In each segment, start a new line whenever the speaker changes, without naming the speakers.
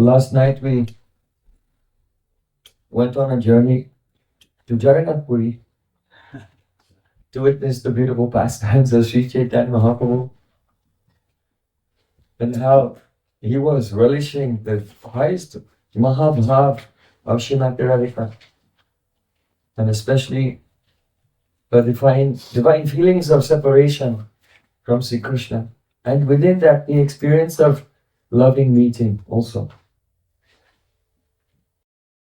last night we went on a journey to Jagannath Puri to witness the beautiful pastimes of Sri Chaitanya Mahaprabhu, and how he was relishing the highest Mahabhav of Srimati Radhika, and especially the divine feelings of separation from Sri Krishna, and within that the experience of loving meeting also.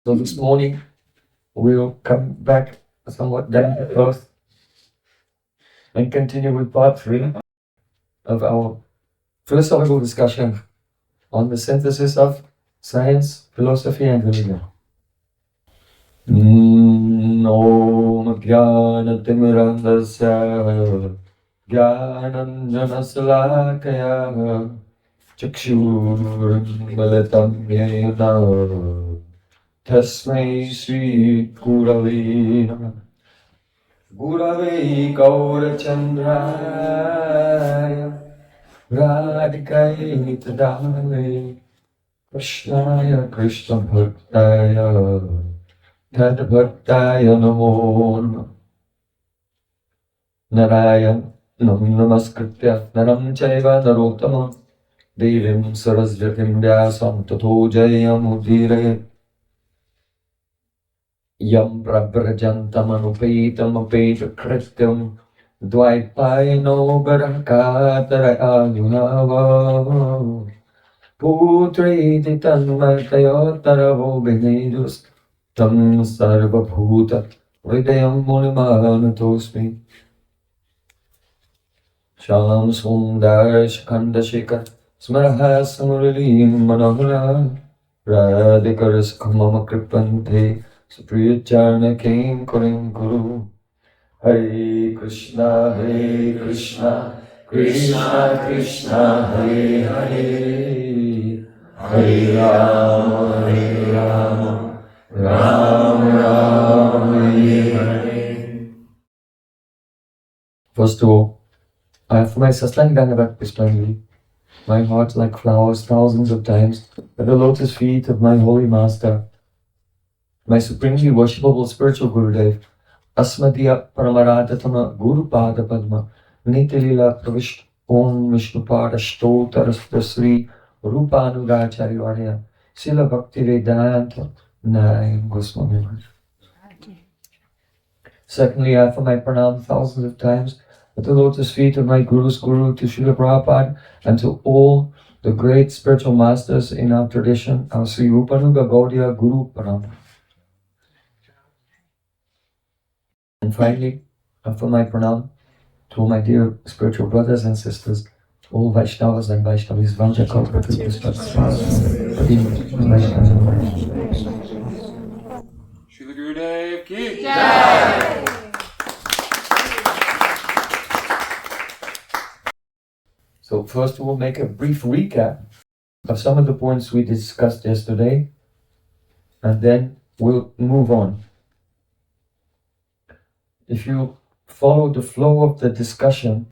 So this morning we'll come back somewhat down to earth and continue with part 3 of our philosophical discussion on the synthesis of science, philosophy and religion. Om Jnana-timirandasya Jnananjana-salakaya Chakshur-militam yena Tasmai Sri Gurave Namah. Gurave Gaurachandraya Radhikai Tadale Krishnaya Krishna Bhaktaya Tad Bhaktaya Namo Namah. Narayan Namaskritya Naram Chaiva Narottamam Devim Sarasvatim Vyasam Tato Jayamudire Yam Prabrajantam Apeta Krityam Dvaipayano Barakatara Ayuhava Putriti Tanmatayottaravo Benedus Tam Sarvabhuta Hridayam Mulimanatosmi Shalam Sundar Shikanda Shikar Smaraha Samurilim Manohara Radhikaras Kamama Kripante Supriyacharna Kim Kurim Guru Hare Krishna Krishna Krishna Hare Hare Hare Rama Rama Rama Hare Hare. First of all, I offer my Sastang Dandavat Pushpanjali, my heart like flowers thousands of times at the lotus feet of my holy master, my supremely worshipable spiritual Gurudev, Asmadhya Paramaradhatama Guru Pada Padma, Nitilila Pravish Om Vishnupada Shtotarastra Sri Rupanugacharya Varya, Sila Bhakti Vedanta Narayan Goswami Maharaj. Secondly, I offer my pranam thousands of times at the lotus feet of my Guru's Guru, to Srila Prabhupada, and to all the great spiritual masters in our tradition, our Sri Rupanuga Gaudiya Guru Param. And finally, I offer my pranam to all my dear spiritual brothers and sisters, all Vaishnavas and Vaishnavis, Vanja
Srila Gurudev Ki
Jai.
So first we'll make a brief recap of some of the points we discussed yesterday, and then we'll move on. If you follow the flow of the discussion,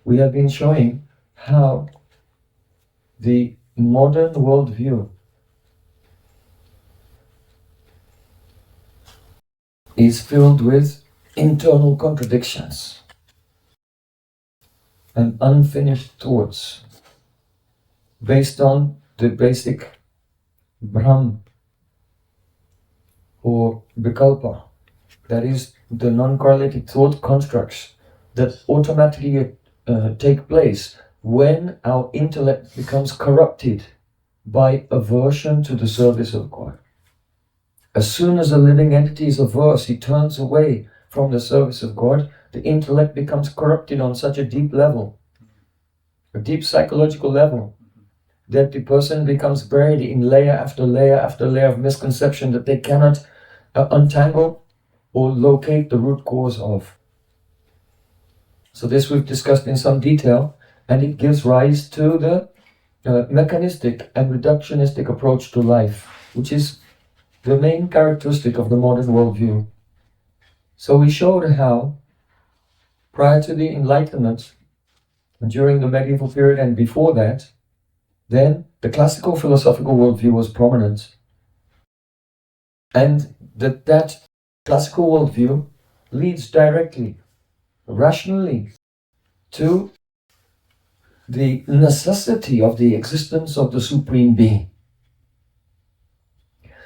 we have been showing how the modern worldview is filled with internal contradictions and unfinished thoughts based on the basic Brahm or Vikalpa, that is, the non-correlated thought constructs that automatically take place when our intellect becomes corrupted by aversion to the service of God. As soon as a living entity is averse, he turns away from the service of God. The intellect becomes corrupted on such a deep level, a deep psychological level, that the person becomes buried in layer after layer after layer of misconception that they cannot untangle or locate the root cause of. So this we've discussed in some detail, and it gives rise to the mechanistic and reductionistic approach to life, which is the main characteristic of the modern worldview. So we showed how prior to the Enlightenment, during the medieval period and before that, then the classical philosophical worldview was prominent, and that classical worldview leads directly, rationally, to the necessity of the existence of the Supreme Being.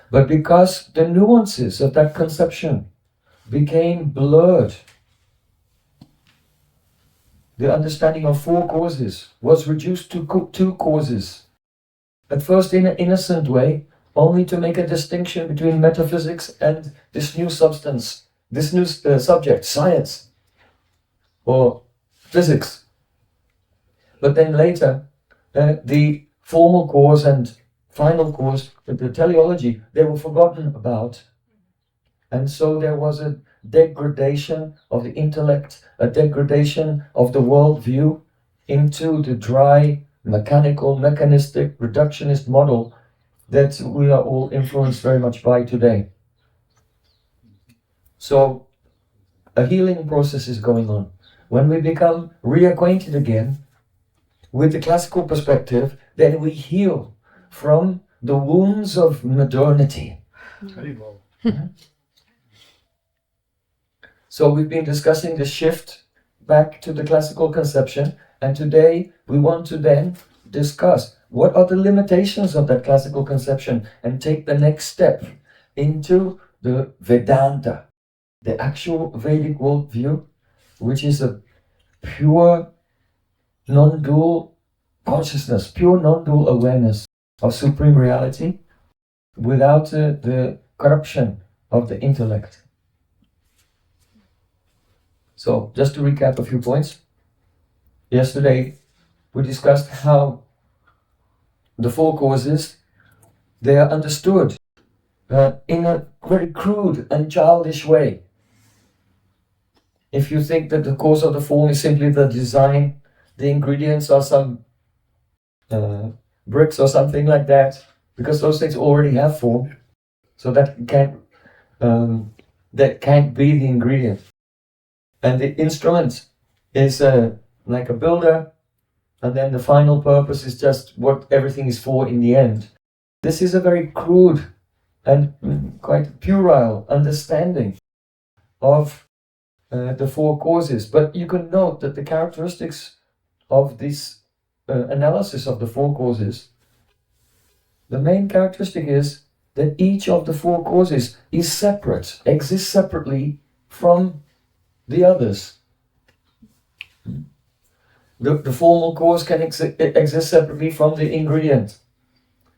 But because the nuances of that conception became blurred, the understanding of four causes was reduced to two causes. At first in an innocent way, only to make a distinction between metaphysics and this new substance, this new subject, science or physics. But then later, the formal cause and final cause, the teleology, they were forgotten about. And so there was a degradation of the intellect, a degradation of the worldview into the dry, mechanical, mechanistic, reductionist model that we are all influenced very much by today. So a healing process is going on. When we become reacquainted again with the classical perspective, then we heal from the wounds of modernity. So we've been discussing the shift back to the classical conception, and today we want to then discuss what are the limitations of that classical conception and take the next step into the Vedanta, the actual Vedic worldview, which is a pure non-dual consciousness, pure non-dual awareness of supreme reality without the corruption of the intellect. So, just to recap a few points. Yesterday, we discussed how the four causes, they are understood in a very crude and childish way. If you think that the cause of the form is simply the design, the ingredients are some bricks or something like that, because those things already have form, so that can't be the ingredient. And the instrument is like a builder, and then the final purpose is just what everything is for in the end. This is a very crude and quite puerile understanding of the four causes. But you can note that the characteristics of this analysis of the four causes, the main characteristic is that each of the four causes is separate, exists separately from the others. The formal cause can exist separately from the ingredient.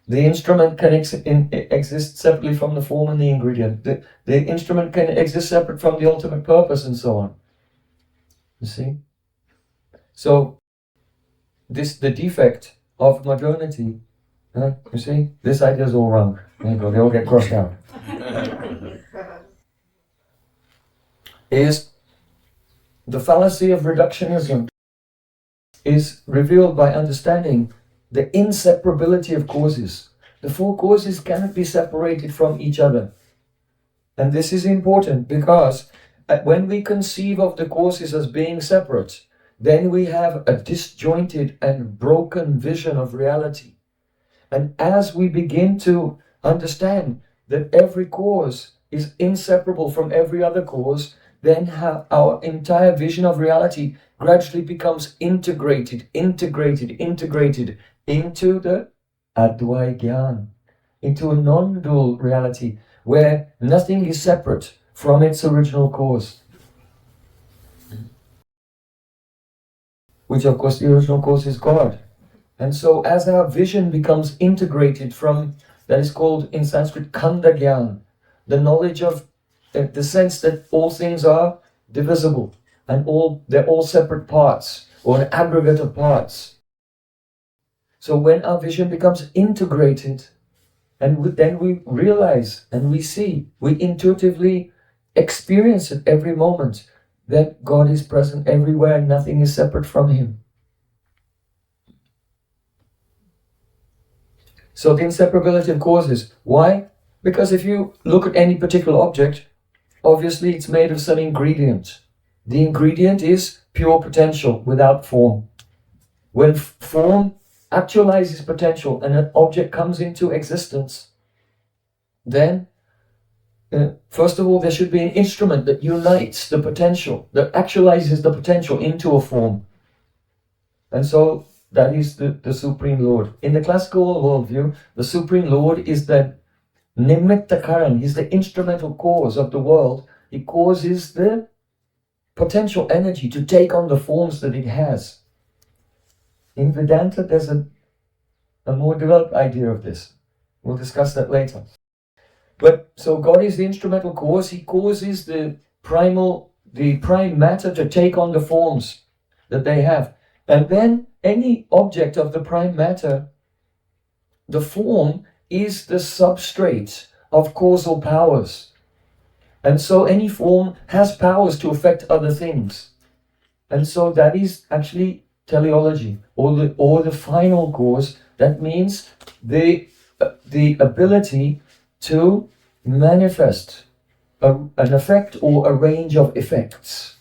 The instrument can exist separately from the form and the ingredient. The instrument can exist separate from the ultimate purpose, and so on. You see? So, the defect of modernity, you see, this idea is all wrong. There you go, they all get crossed out. Is the fallacy of reductionism is revealed by understanding the inseparability of causes. The four causes cannot be separated from each other. And this is important because when we conceive of the causes as being separate, then we have a disjointed and broken vision of reality. And as we begin to understand that every cause is inseparable from every other cause, then our entire vision of reality gradually becomes integrated into the Advai Gyan, into a non-dual reality where nothing is separate from its original cause. Which of course the original cause is God. And so as our vision becomes integrated from, that is called in Sanskrit Kanda Gyan, the knowledge of the sense that all things are divisible and they're all separate parts or an aggregate of parts. So when our vision becomes integrated, and then we realize and we see, we intuitively experience at every moment that God is present everywhere and nothing is separate from Him. So the inseparability of causes. Why? Because if you look at any particular object, obviously it's made of some ingredient. The ingredient is pure potential without form. When form actualizes potential and an object comes into existence, then first of all, there should be an instrument that unites the potential, that actualizes the potential into a form. And so that is the Supreme Lord. In the classical worldview, the Supreme Lord is the Nimitta Karan. He's the instrumental cause of the world. He causes the potential energy to take on the forms that it has. In Vedanta, there's a more developed idea of this. We'll discuss that later. But so God is the instrumental cause. He causes the prime matter to take on the forms that they have. And then any object of the prime matter, the form is the substrate of causal powers. And so any form has powers to affect other things. And so that is actually teleology, or the final cause. That means the ability to manifest an effect or a range of effects.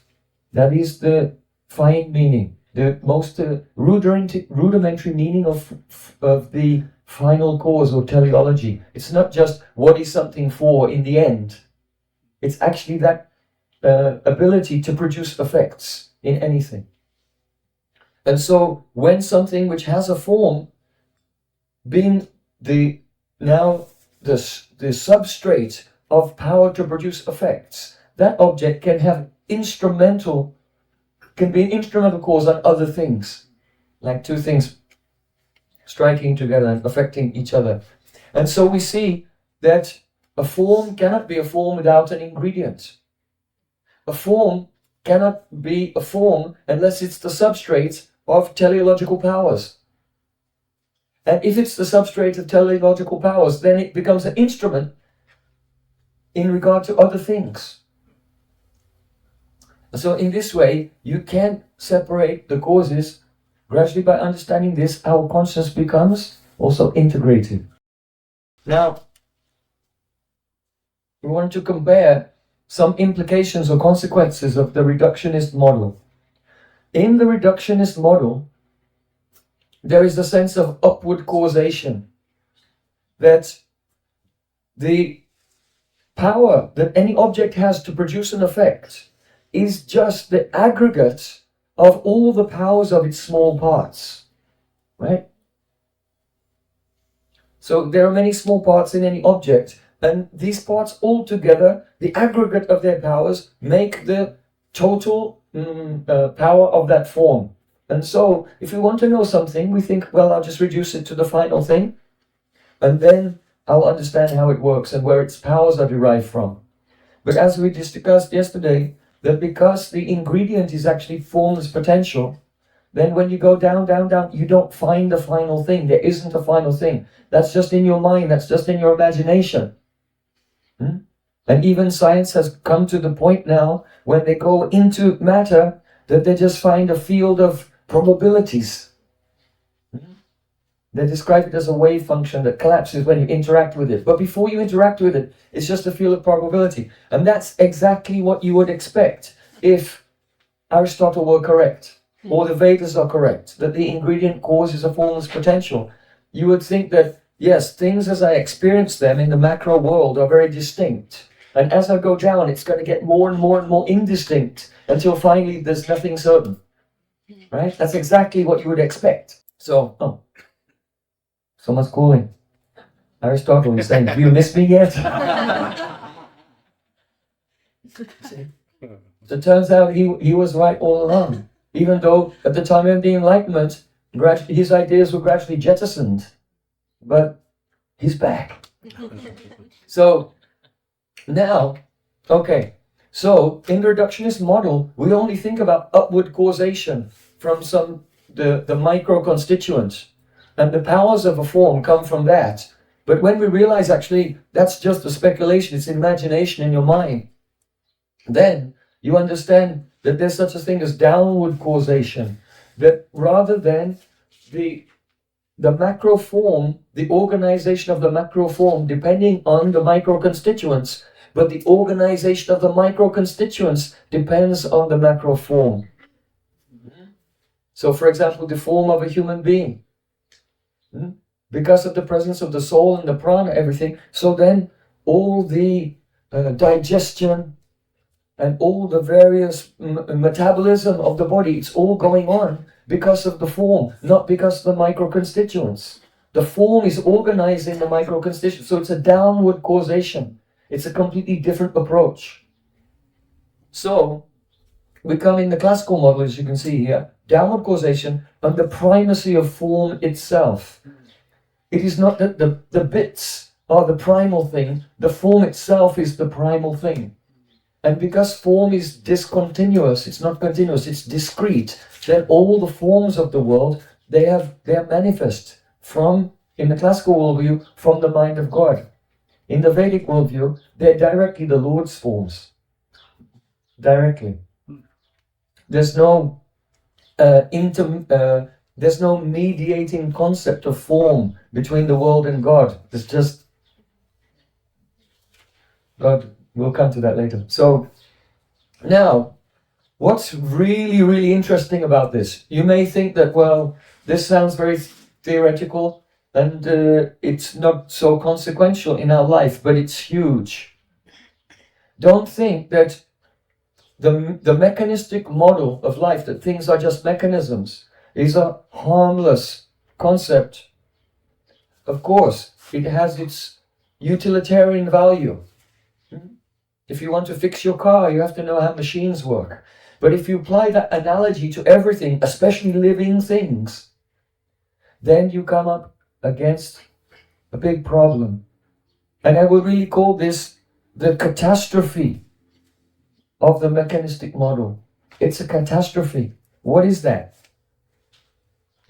That is the fine meaning, the most rudimentary meaning of the final cause or teleology. It's not just what is something for in the end. It's actually that ability to produce effects in anything. And so when something which has a form, being the substrate of power to produce effects, that object can be an instrumental cause on other things, like two things striking together and affecting each other. And so we see that a form cannot be a form without an ingredient. A form cannot be a form unless it's the substrate of teleological powers. And if it's the substrate of teleological powers, then it becomes an instrument in regard to other things. So in this way, you can separate the causes. Gradually, by understanding this, our consciousness becomes also integrated. Now, we want to compare some implications or consequences of the reductionist model. In the reductionist model, there is the sense of upward causation, that the power that any object has to produce an effect is just the aggregate of all the powers of its small parts, right? So there are many small parts in any object, and these parts all together, the aggregate of their powers, make the total power of that form. And so if we want to know something, we think, well, I'll just reduce it to the final thing, and then I'll understand how it works and where its powers are derived from. But as we discussed yesterday, that because the ingredient is actually formless potential, then when you go down, down, down, you don't find the final thing. There isn't a final thing. That's just in your mind. That's just in your imagination. And even science has come to the point now when they go into matter that they just find a field of probabilities. They describe it as a wave function that collapses when you interact with it. But before you interact with it, it's just a field of probability. And that's exactly what you would expect if Aristotle were correct, or the Vedas are correct, that the ingredient causes a formless potential. You would think that, yes, things as I experience them in the macro world are very distinct. And as I go down, it's going to get more and more and more indistinct until finally there's nothing certain. Right? That's exactly what you would expect. So, someone's calling. Aristotle is saying, do you miss me yet? So it turns out he was right all along. Even though at the time of the Enlightenment, his ideas were gradually jettisoned. But he's back. So now, okay. So in the reductionist model, we only think about upward causation from the micro constituents. And the powers of a form come from that. But when we realize actually that's just a speculation, it's imagination in your mind, then you understand that there's such a thing as downward causation. That rather than the macro form, the organization of the macro form depending on the micro constituents, but the organization of the micro constituents depends on the macro form. So for example, the form of a human being. because of the presence of the soul and the prana, everything. So then all the digestion and all the various metabolism of the body, it's all going on because of the form, not because of the microconstituents. The form is organizing the microconstituents. So it's a downward causation. It's a completely different approach. So we come in the classical model, as you can see here, downward causation and the primacy of form itself. It is not that the bits are the primal thing, the form itself is the primal thing. And because form is discontinuous, it's not continuous, it's discrete, then all the forms of the world, they are manifest from, in the classical worldview, from the mind of God. In the Vedic worldview, they're directly the Lord's forms. Directly. There's no there's no mediating concept of form between the world and God. It's just God. We'll come to that later. So now, what's really, really interesting about this? You may think that, well, this sounds very theoretical and it's not so consequential in our life, but it's huge. Don't think that the mechanistic model of life, that things are just mechanisms, is a harmless concept. Of course, it has its utilitarian value. If you want to fix your car, you have to know how machines work. But if you apply that analogy to everything, especially living things, then you come up against a big problem. And I will really call this the catastrophe of the mechanistic model. It's a catastrophe. What is that?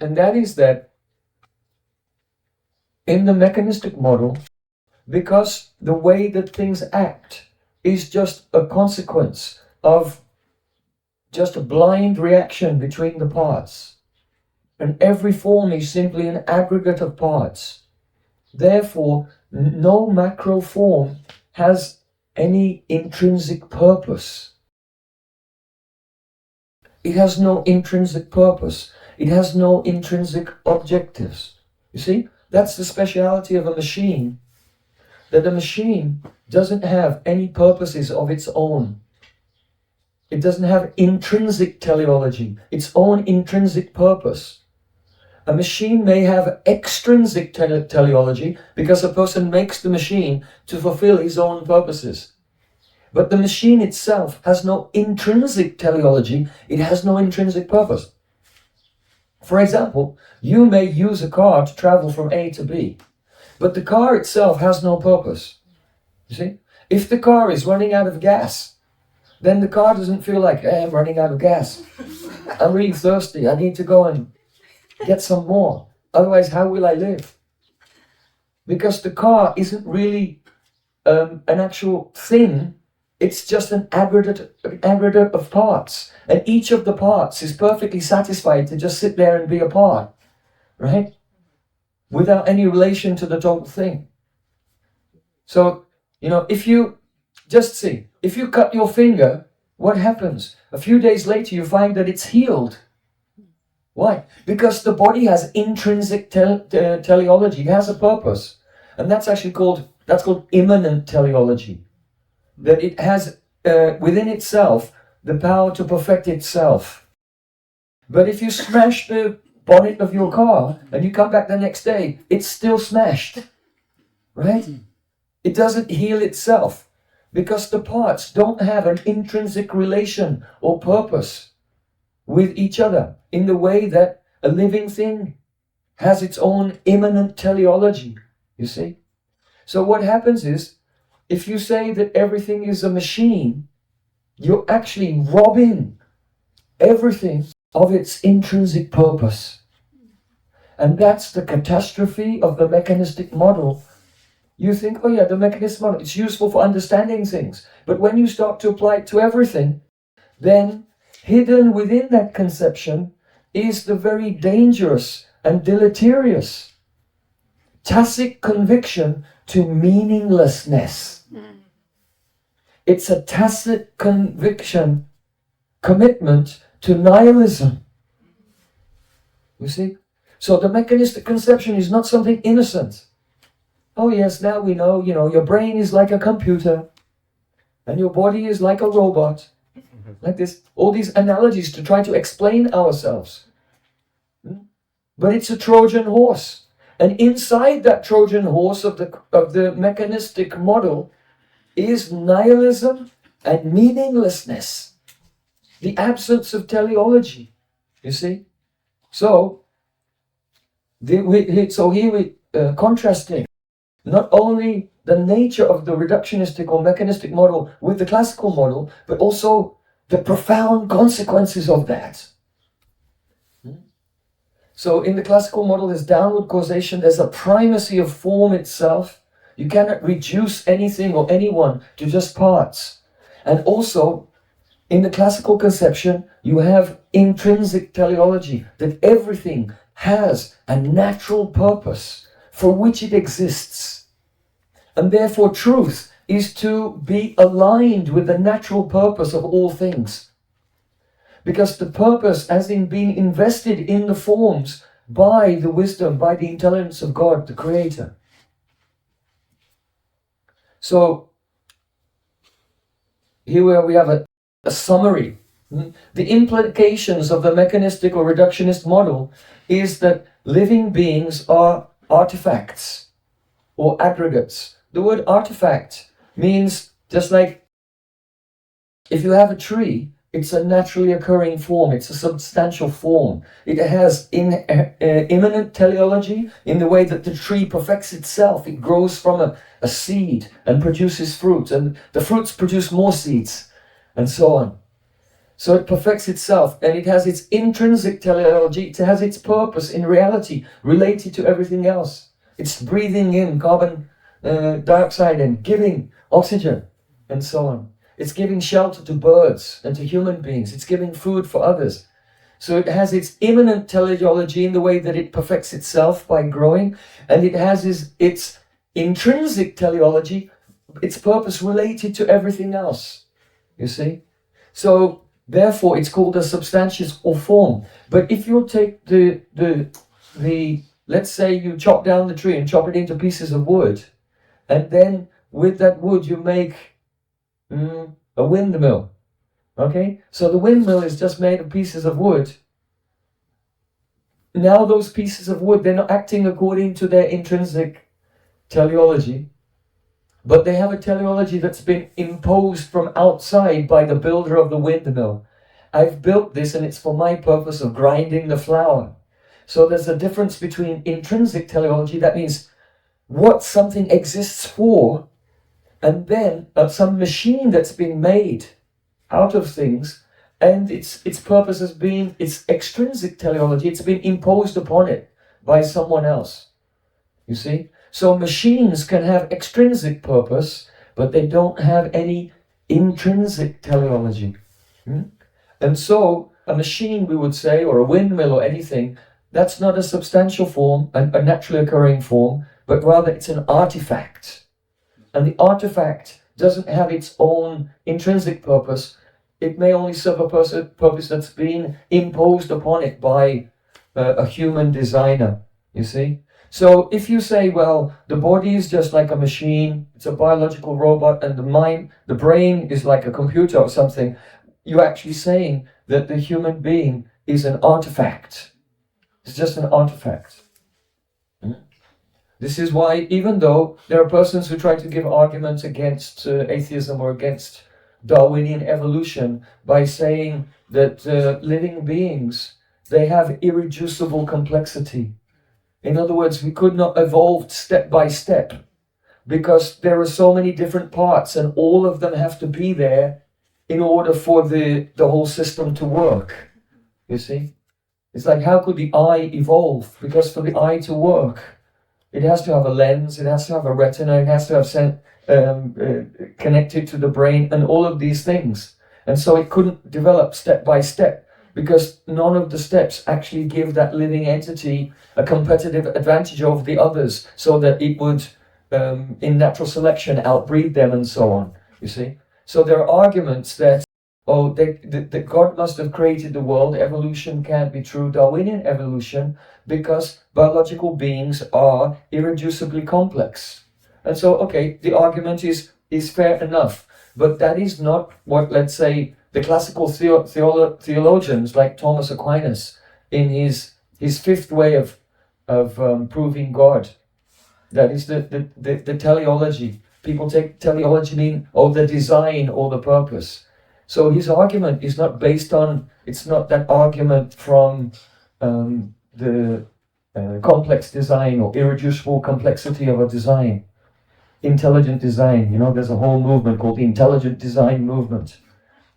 And that is that in the mechanistic model, because the way that things act is just a consequence of just a blind reaction between the parts. And every form is simply an aggregate of parts. Therefore, no macro form has any intrinsic purpose. It has no intrinsic purpose. It has no intrinsic objectives. You see, that's the speciality of a machine. That a machine doesn't have any purposes of its own. It doesn't have intrinsic teleology, its own intrinsic purpose. A machine may have extrinsic teleology because a person makes the machine to fulfill his own purposes. But the machine itself has no intrinsic teleology, it has no intrinsic purpose. For example, you may use a car to travel from A to B. But the car itself has no purpose. You see? If the car is running out of gas, then the car doesn't feel like, hey, I'm running out of gas. I'm really thirsty. I need to go and get some more. Otherwise, how will I live? Because the car isn't really an actual thing. It's just an aggregate of parts. And each of the parts is perfectly satisfied to just sit there and be a part. Right? Without any relation to the total thing. So, if you just see, if you cut your finger, what happens? A few days later, you find that it's healed. Why? Because the body has intrinsic teleology. It has a purpose. And that's called immanent teleology. That it has within itself the power to perfect itself. But if you smash the bonnet of your car and you come back the next day, it's still smashed, right? It doesn't heal itself because the parts don't have an intrinsic relation or purpose with each other in the way that a living thing has its own immanent teleology, you see? So what happens is, if you say that everything is a machine, you're actually robbing everything of its intrinsic purpose. And that's the catastrophe of the mechanistic model. You think, oh yeah, the mechanistic model, it's useful for understanding things. But when you start to apply it to everything, then hidden within that conception is the very dangerous and deleterious tacit conviction to meaninglessness. It's a tacit conviction, commitment to nihilism. You see? So the mechanistic conception is not something innocent. Oh yes, now we know, your brain is like a computer and your body is like a robot. Like this, all these analogies to try to explain ourselves. But it's a Trojan horse. And inside that Trojan horse of the mechanistic model is nihilism and meaninglessness. The absence of teleology. You see? So here we're contrasting not only the nature of the reductionistic or mechanistic model with the classical model, but also the profound consequences of that. So in the classical model, there's downward causation, there's a primacy of form itself. You cannot reduce anything or anyone to just parts. And also, in the classical conception, you have intrinsic teleology, that everything has a natural purpose for which it exists. And therefore truth is to be aligned with the natural purpose of all things. Because the purpose, as in being invested in the forms by the wisdom, by the intelligence of God, the Creator. So, here where we have a summary. The implications of the mechanistic or reductionist model is that living beings are artifacts or aggregates. The word artifact means just like if you have a tree, it's a naturally occurring form, it's a substantial form. It has immanent teleology in the way that the tree perfects itself. It grows from a seed and produces fruit, and the fruits produce more seeds, and so on. So it perfects itself, and it has its intrinsic teleology, it has its purpose in reality, related to everything else. It's breathing in carbon dioxide and giving oxygen, and so on. It's giving shelter to birds and to human beings. It's giving food for others. So it has its immanent teleology in the way that it perfects itself by growing, and it has its intrinsic teleology, its purpose related to everything else. You see? So therefore it's called a substantious or form. But if you take the let's say you chop down the tree and chop it into pieces of wood, and then with that wood you make a windmill. Okay? So the windmill is just made of pieces of wood. Now those pieces of wood, they're not acting according to their intrinsic teleology, but they have a teleology that's been imposed from outside by the builder of the windmill. I've built this and it's for my purpose of grinding the flour. So there's a difference between intrinsic teleology, that means what something exists for, and then some machine that's been made out of things, and its purpose has been its extrinsic teleology. It's been imposed upon it by someone else. You see? So machines can have extrinsic purpose, but they don't have any intrinsic teleology. And so a machine, we would say, or a windmill or anything, that's not a substantial form, a naturally occurring form, but rather it's an artifact. And the artifact doesn't have its own intrinsic purpose. It may only serve a purpose that's been imposed upon it by a human designer, you see? So if you say, well, the body is just like a machine, it's a biological robot, and the brain is like a computer or something, you're actually saying that the human being is an artifact. It's just an artifact. This is why, even though there are persons who try to give arguments against atheism or against Darwinian evolution by saying that living beings, they have irreducible complexity. In other words, we could not evolve step by step because there are so many different parts and all of them have to be there in order for the whole system to work. You see? It's like, how could the eye evolve? Because for the eye to work, it has to have a lens, it has to have a retina, it has to have connected to the brain and all of these things. And so it couldn't develop step by step because none of the steps actually give that living entity a competitive advantage over the others so that it would, in natural selection, outbreed them and so on, you see. So there are arguments that oh, that God must have created the world, evolution can't be true, Darwinian evolution, because biological beings are irreducibly complex. And so, okay, the argument is fair enough, but that is not what, let's say, the classical theologians like Thomas Aquinas, in his fifth way of proving God, that is the teleology. People take teleology mean, oh, the design or the purpose. So his argument is not based on, it's not that argument from the complex design or irreducible complexity of a design. Intelligent design, you know, there's a whole movement called the intelligent design movement.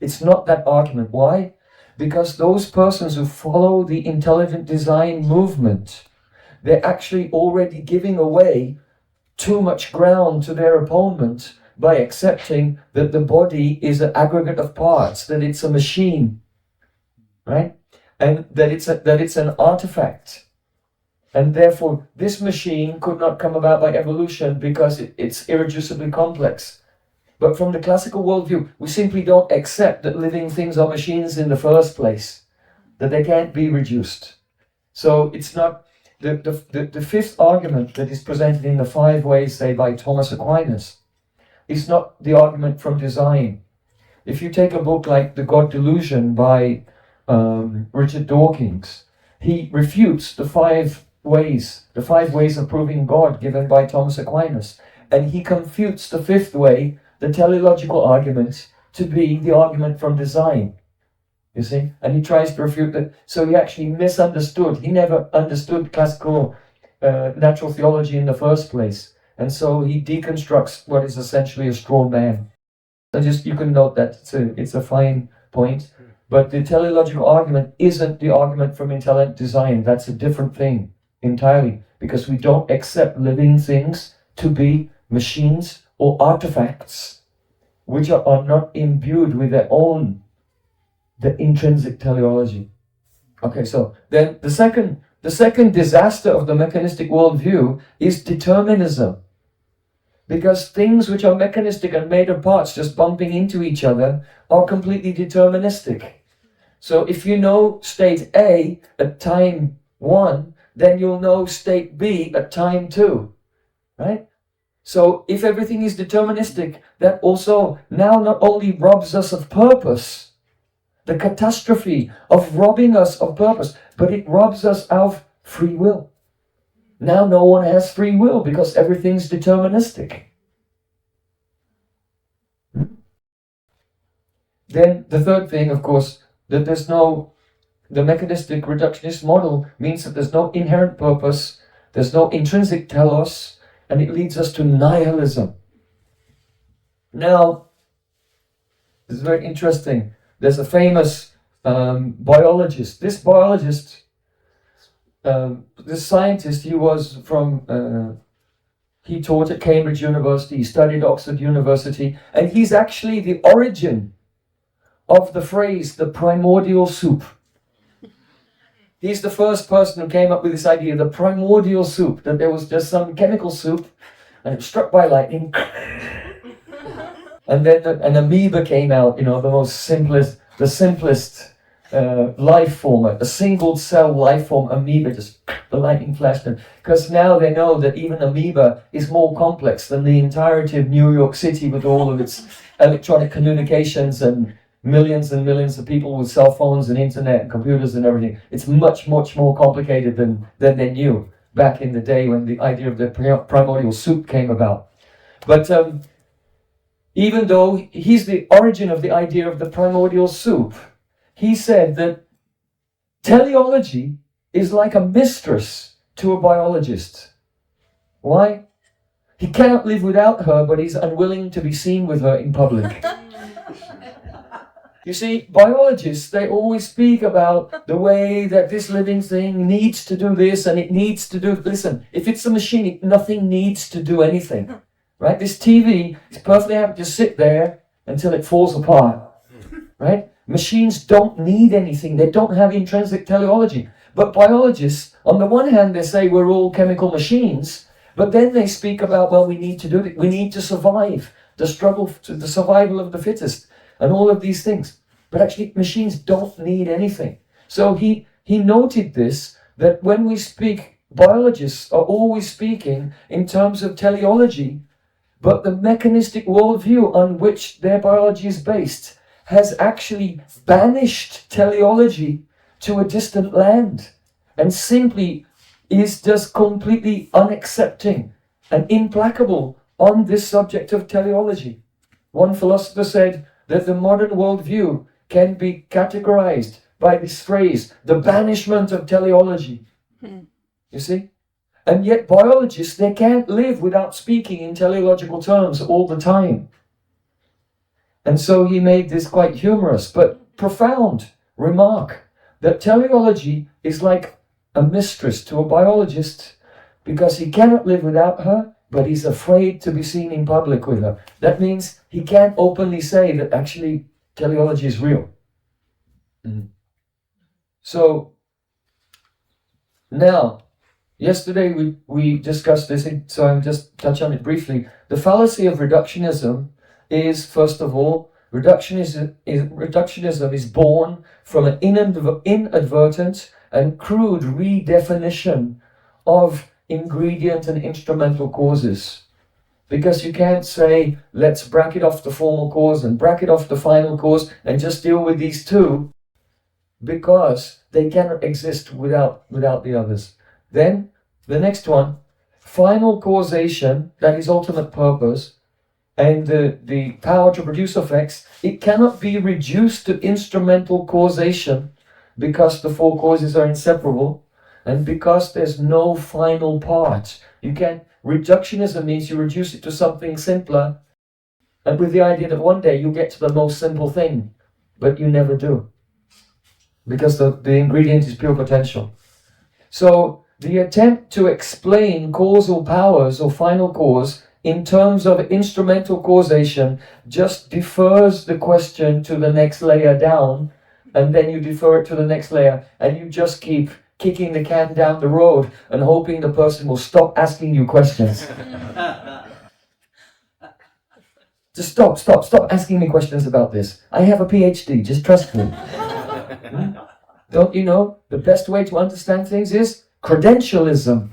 It's not that argument. Why? Because those persons who follow the intelligent design movement, they're actually already giving away too much ground to their opponent by accepting that the body is an aggregate of parts, that it's a machine, right? And that it's an artifact. And therefore, this machine could not come about by evolution because it's irreducibly complex. But from the classical worldview, we simply don't accept that living things are machines in the first place, that they can't be reduced. So it's not the fifth argument that is presented in the 5 ways, say, by Thomas Aquinas, is not the argument from design. If you take a book like The God Delusion by Richard Dawkins, he refutes the 5 ways of proving God given by Thomas Aquinas, and he confutes the 5th way, the teleological argument, to be the argument from design. You see? And he tries to refute that. So he actually misunderstood. He never understood classical natural theology in the first place. And so he deconstructs what is essentially a straw man. So just, you can note that it's a fine point. But the teleological argument isn't the argument from intelligent design. That's a different thing entirely. Because we don't accept living things to be machines or artifacts which are not imbued with their own, the intrinsic teleology. Okay, so then the second disaster of the mechanistic worldview is determinism. Because things which are mechanistic and made of parts just bumping into each other are completely deterministic. So if you know state A at time 1, then you'll know state B at time 2, right? So if everything is deterministic, that also now not only robs us of purpose, the catastrophe of robbing us of purpose, but it robs us of free will. Now no one has free will because everything's deterministic. Then the third thing, of course, that the mechanistic reductionist model means that there's no inherent purpose, there's no intrinsic telos, and it leads us to nihilism. Now, this is very interesting. There's a famous biologist. This biologist, this scientist, he was from, he taught at Cambridge University, he studied at Oxford University, and he's actually the origin of the phrase, the primordial soup. He's the first person who came up with this idea, the primordial soup, that there was just some chemical soup, and it was struck by lightning, and then an amoeba came out, you know, the simplest life form, a single cell life form, amoeba, just the lightning flashed them. Because now they know that even amoeba is more complex than the entirety of New York City with all of its electronic communications and millions of people with cell phones and internet and computers and everything. It's much, much more complicated than they knew back in the day when the idea of the primordial soup came about. But even though he's the origin of the idea of the primordial soup, he said that teleology is like a mistress to a biologist. Why? He cannot live without her, but he's unwilling to be seen with her in public. You see, biologists, they always speak about the way that this living thing needs to do this and it needs to do... Listen, if it's a machine, nothing needs to do anything. Right? This TV is perfectly happy to sit there until it falls apart. Right? Machines don't need anything. They don't have intrinsic teleology. But biologists, on the one hand, they say we're all chemical machines, but then they speak about, well, we need to do it. We need to survive. The struggle to the survival of the fittest. And all of these things. But actually machines don't need anything. So he noted this, that when we speak, biologists are always speaking in terms of teleology, but the mechanistic worldview on which their biology is based has actually banished teleology to a distant land and simply is just completely unaccepting and implacable on this subject of teleology. One philosopher said that the modern worldview can be categorized by this phrase, the banishment of teleology. You see? And yet biologists, they can't live without speaking in teleological terms all the time. And so he made this quite humorous but profound remark that teleology is like a mistress to a biologist because he cannot live without her, but he's afraid to be seen in public with her. That means he can't openly say that actually teleology is real. So now, yesterday we discussed this, so I'll just touch on it briefly. The fallacy of reductionism is, first of all, reductionism is born from an inadvertent and crude redefinition of ingredient and instrumental causes. Because you can't say, let's bracket off the formal cause and bracket off the final cause and just deal with these two, because they cannot exist without the others. Then, the next one, final causation, that is ultimate purpose, and the power to produce effects, it cannot be reduced to instrumental causation because the four causes are inseparable and because there's no final part. You can't. Reductionism means you reduce it to something simpler and with the idea that one day you get to the most simple thing, but you never do because the ingredient is pure potential. So the attempt to explain causal powers or final cause in terms of instrumental causation just defers the question to the next layer down, and then you defer it to the next layer, and you just keep kicking the can down the road and hoping the person will stop asking you questions. Just stop asking me questions about this. I have a PhD, just trust me. Don't you know, the best way to understand things is credentialism.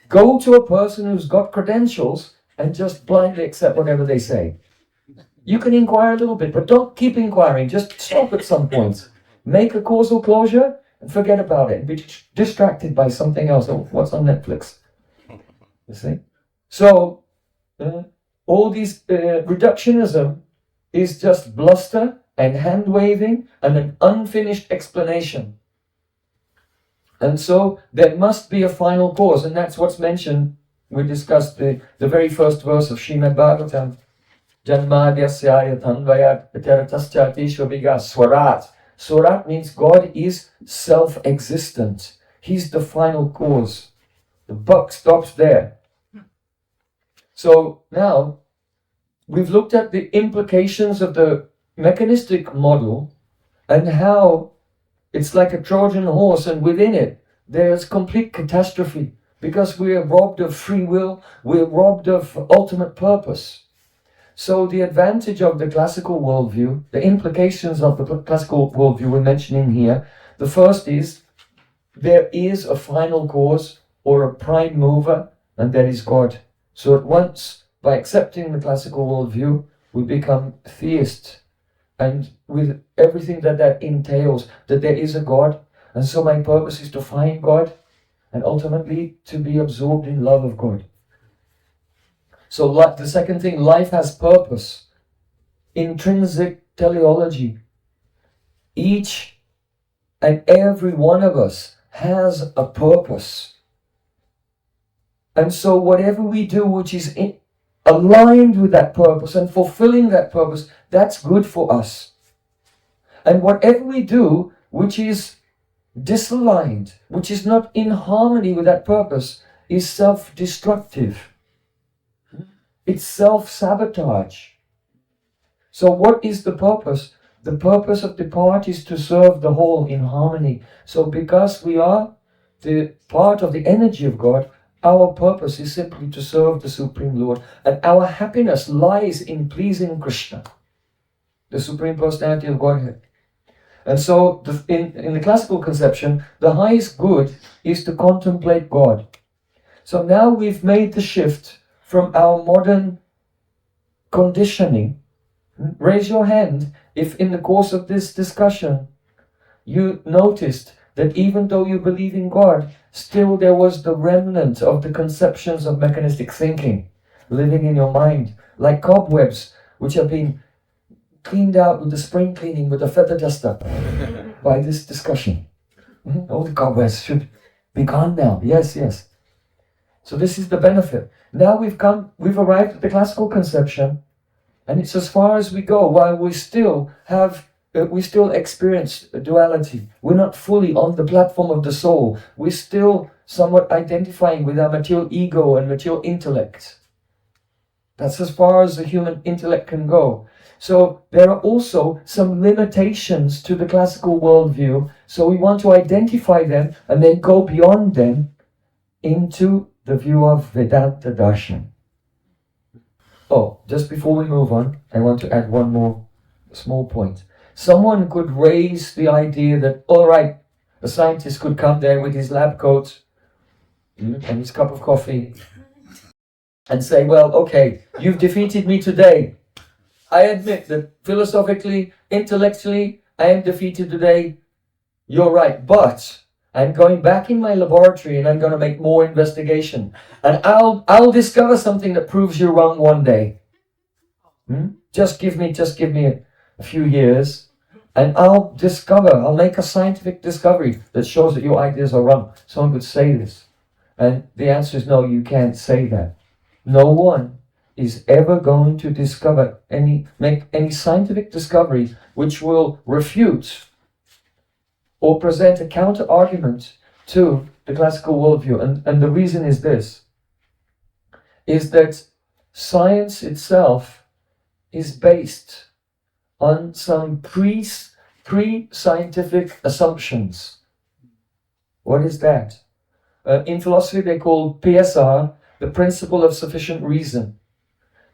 Go to a person who's got credentials and just blindly accept whatever they say. You can inquire a little bit, but don't keep inquiring. Just stop at some point. Make a causal closure and forget about it. Be distracted by something else. Oh, what's on Netflix? You see? So, all these reductionism is just bluster and hand-waving and an unfinished explanation. And so there must be a final cause, and that's what's mentioned. We discussed the very first verse of Srimad Bhagavatam. Janmadhyasya tanvayat vitaratascha ishvaviga swarat. Swarat means God is self-existent. He's the final cause. The buck stops there. So now, we've looked at the implications of the mechanistic model and how it's like a Trojan horse, and within it there's complete catastrophe because we are robbed of free will, we're robbed of ultimate purpose. So the advantage of the classical worldview, the implications of the classical worldview we're mentioning here, the first is there is a final cause or a prime mover, and that is God. So at once, by accepting the classical worldview, we become theists, and with everything that entails, that there is a God, and so my purpose is to find God and ultimately to be absorbed in love of God. So the second thing, life has purpose. Intrinsic teleology. Each and every one of us has a purpose. And so whatever we do which is aligned with that purpose and fulfilling that purpose, that's good for us. And whatever we do which is disaligned, which is not in harmony with that purpose, is self-destructive. It's self-sabotage. So what is the purpose? The purpose of the part is to serve the whole in harmony. So because we are the part of the energy of God, our purpose is simply to serve the Supreme Lord. And our happiness lies in pleasing Krishna, the Supreme Personality of Godhead. And so in the classical conception, the highest good is to contemplate God. So now we've made the shift from our modern conditioning. Raise your hand if in the course of this discussion you noticed that even though you believe in God, still there was the remnant of the conceptions of mechanistic thinking living in your mind, like cobwebs which have been cleaned out with the spring cleaning with a feather duster by this discussion. All the cobwebs should be gone now. Yes, yes. So this is the benefit. Now we've arrived at the classical conception, and it's as far as we go, while we still experience duality. We're not fully on the platform of the soul. We're still somewhat identifying with our material ego and material intellect. That's as far as the human intellect can go. So there are also some limitations to the classical worldview. So we want to identify them and then go beyond them into the view of Vedanta Darshan. Oh, just before we move on, I want to add one more small point. Someone could raise the idea that, all right, a scientist could come there with his lab coat and his cup of coffee and say, well, okay, you've defeated me today. I admit that philosophically, intellectually, I am defeated today. You're right, but I'm going back in my laboratory and I'm going to make more investigation. And I'll discover something that proves you wrong one day. Just give me a few years and I'll make a scientific discovery that shows that your ideas are wrong. Someone could say this. And the answer is no, you can't say that. No one is ever going to make any scientific discovery which will refute or present a counter-argument to the classical worldview. And the reason is this, is that science itself is based on some pre-scientific assumptions. What is that? In philosophy they call PSR the principle of sufficient reason.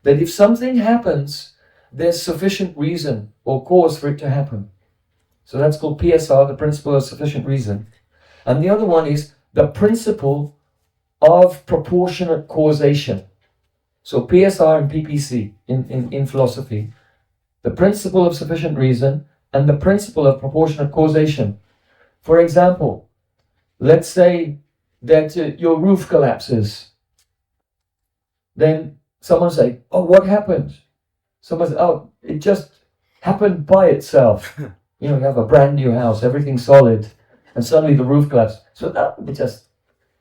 That if something happens, there's sufficient reason or cause for it to happen. So that's called PSR, the principle of sufficient reason. And the other one is the principle of proportionate causation. So PSR and PPC in philosophy, the principle of sufficient reason and the principle of proportionate causation. For example, let's say that your roof collapses. Then someone say, oh, what happened? Someone say, oh, it just happened by itself. You have a brand new house, everything's solid, and suddenly the roof collapsed. So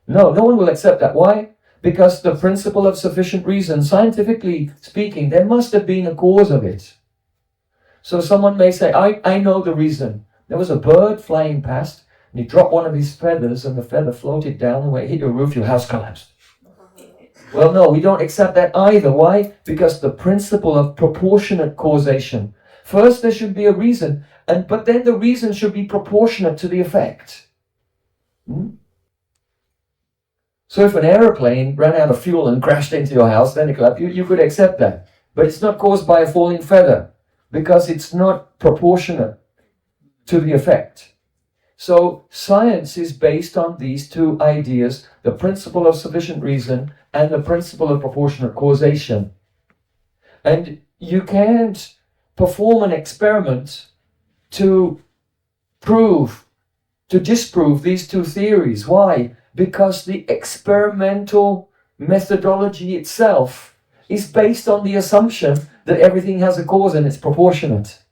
no one will accept that. Why? Because the principle of sufficient reason, scientifically speaking, there must have been a cause of it. So someone may say, I know the reason. There was a bird flying past, and he dropped one of his feathers, and the feather floated down, and when it hit your roof, your house collapsed. Well, no, we don't accept that either. Why? Because the principle of proportionate causation. First, there should be a reason, but then the reason should be proportionate to the effect. So if an aeroplane ran out of fuel and crashed into your house, then you could accept that. But it's not caused by a falling feather, because it's not proportionate to the effect. So science is based on these two ideas, the principle of sufficient reason and the principle of proportionate causation. And you can't perform an experiment to disprove these two theories. Why? Because the experimental methodology itself is based on the assumption that everything has a cause and it's proportionate.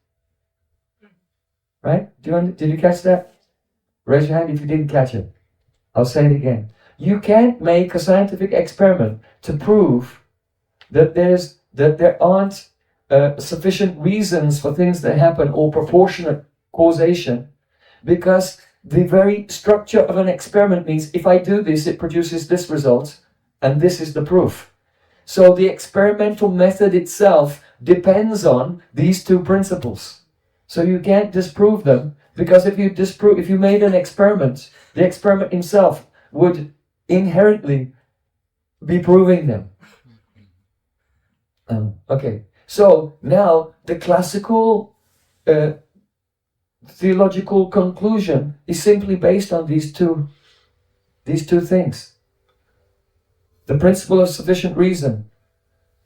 Right? Did you catch that? Raise your hand if you didn't catch it. I'll say it again. You can't make a scientific experiment to prove that there aren't sufficient reasons for things that happen or proportionate causation, because the very structure of an experiment means if I do this, it produces this result, and this is the proof. So the experimental method itself depends on these two principles. So you can't disprove them, because if you made an experiment, the experiment itself would inherently be proving them. Okay, so now the classical theological conclusion is simply based on these two things. The principle of sufficient reason.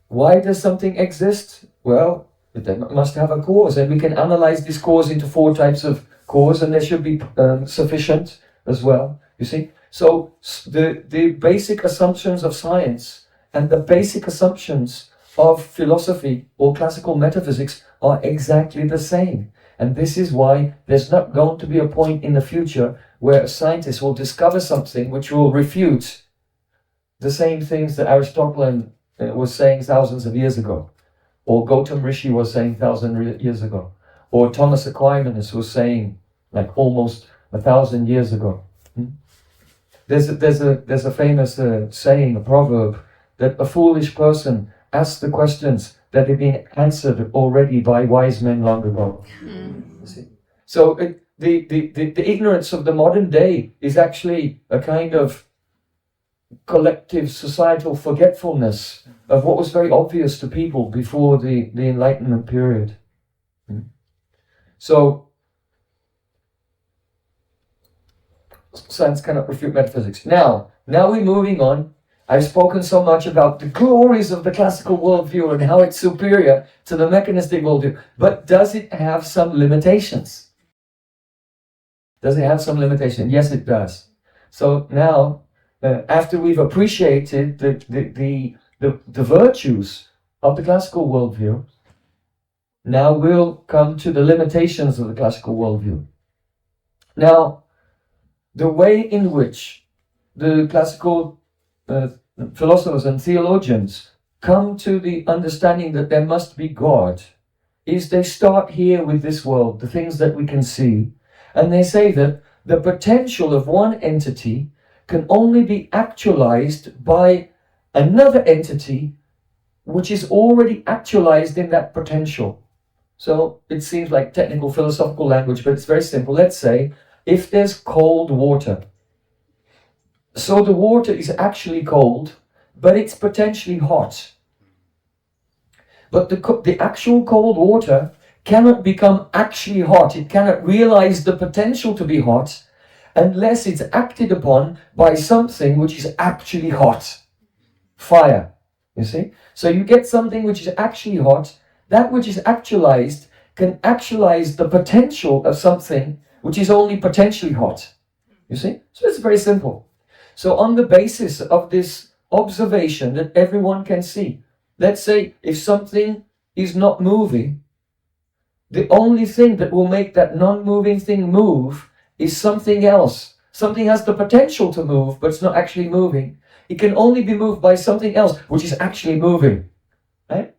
Why does something exist? Well, it must have a cause, and we can analyze this cause into 4 types of cause, and there should be sufficient as well, you see. So the basic assumptions of science and the basic assumptions of philosophy or classical metaphysics are exactly the same. And this is why there's not going to be a point in the future where a scientist will discover something which will refute the same things that Aristotle was saying thousands of years ago, or Gautam Rishi was saying 1,000 years ago, or Thomas Aquinas was saying like almost 1,000 years ago. There's a famous saying, a proverb, that a foolish person asks the questions that have been answered already by wise men long ago. You see? So the ignorance of the modern day is actually a kind of collective societal forgetfulness of what was very obvious to people before the Enlightenment period. So science cannot refute metaphysics. Now we're moving on. I've spoken so much about the glories of the classical worldview and how it's superior to the mechanistic worldview. But does it have some limitations? Does it have some limitations? Yes, it does. So now, after we've appreciated the virtues of the classical worldview, now we'll come to the limitations of the classical worldview. Now, the way in which the classical philosophers and theologians come to the understanding that there must be God is they start here with this world, the things that we can see, and they say that the potential of one entity can only be actualized by another entity which is already actualized in that potential. So it seems like technical philosophical language, but it's very simple. Let's say if there's cold water, so the water is actually cold, but it's potentially hot. But the actual cold water cannot become actually hot. It cannot realize the potential to be hot unless it's acted upon by something which is actually hot. Fire, you see? So you get something which is actually hot. That which is actualized can actualize the potential of something which is only potentially hot. You see? So it's very simple. So on the basis of this observation that everyone can see, let's say if something is not moving, the only thing that will make that non-moving thing move is something else. Something has the potential to move, but it's not actually moving. It can only be moved by something else, which is actually moving. Right?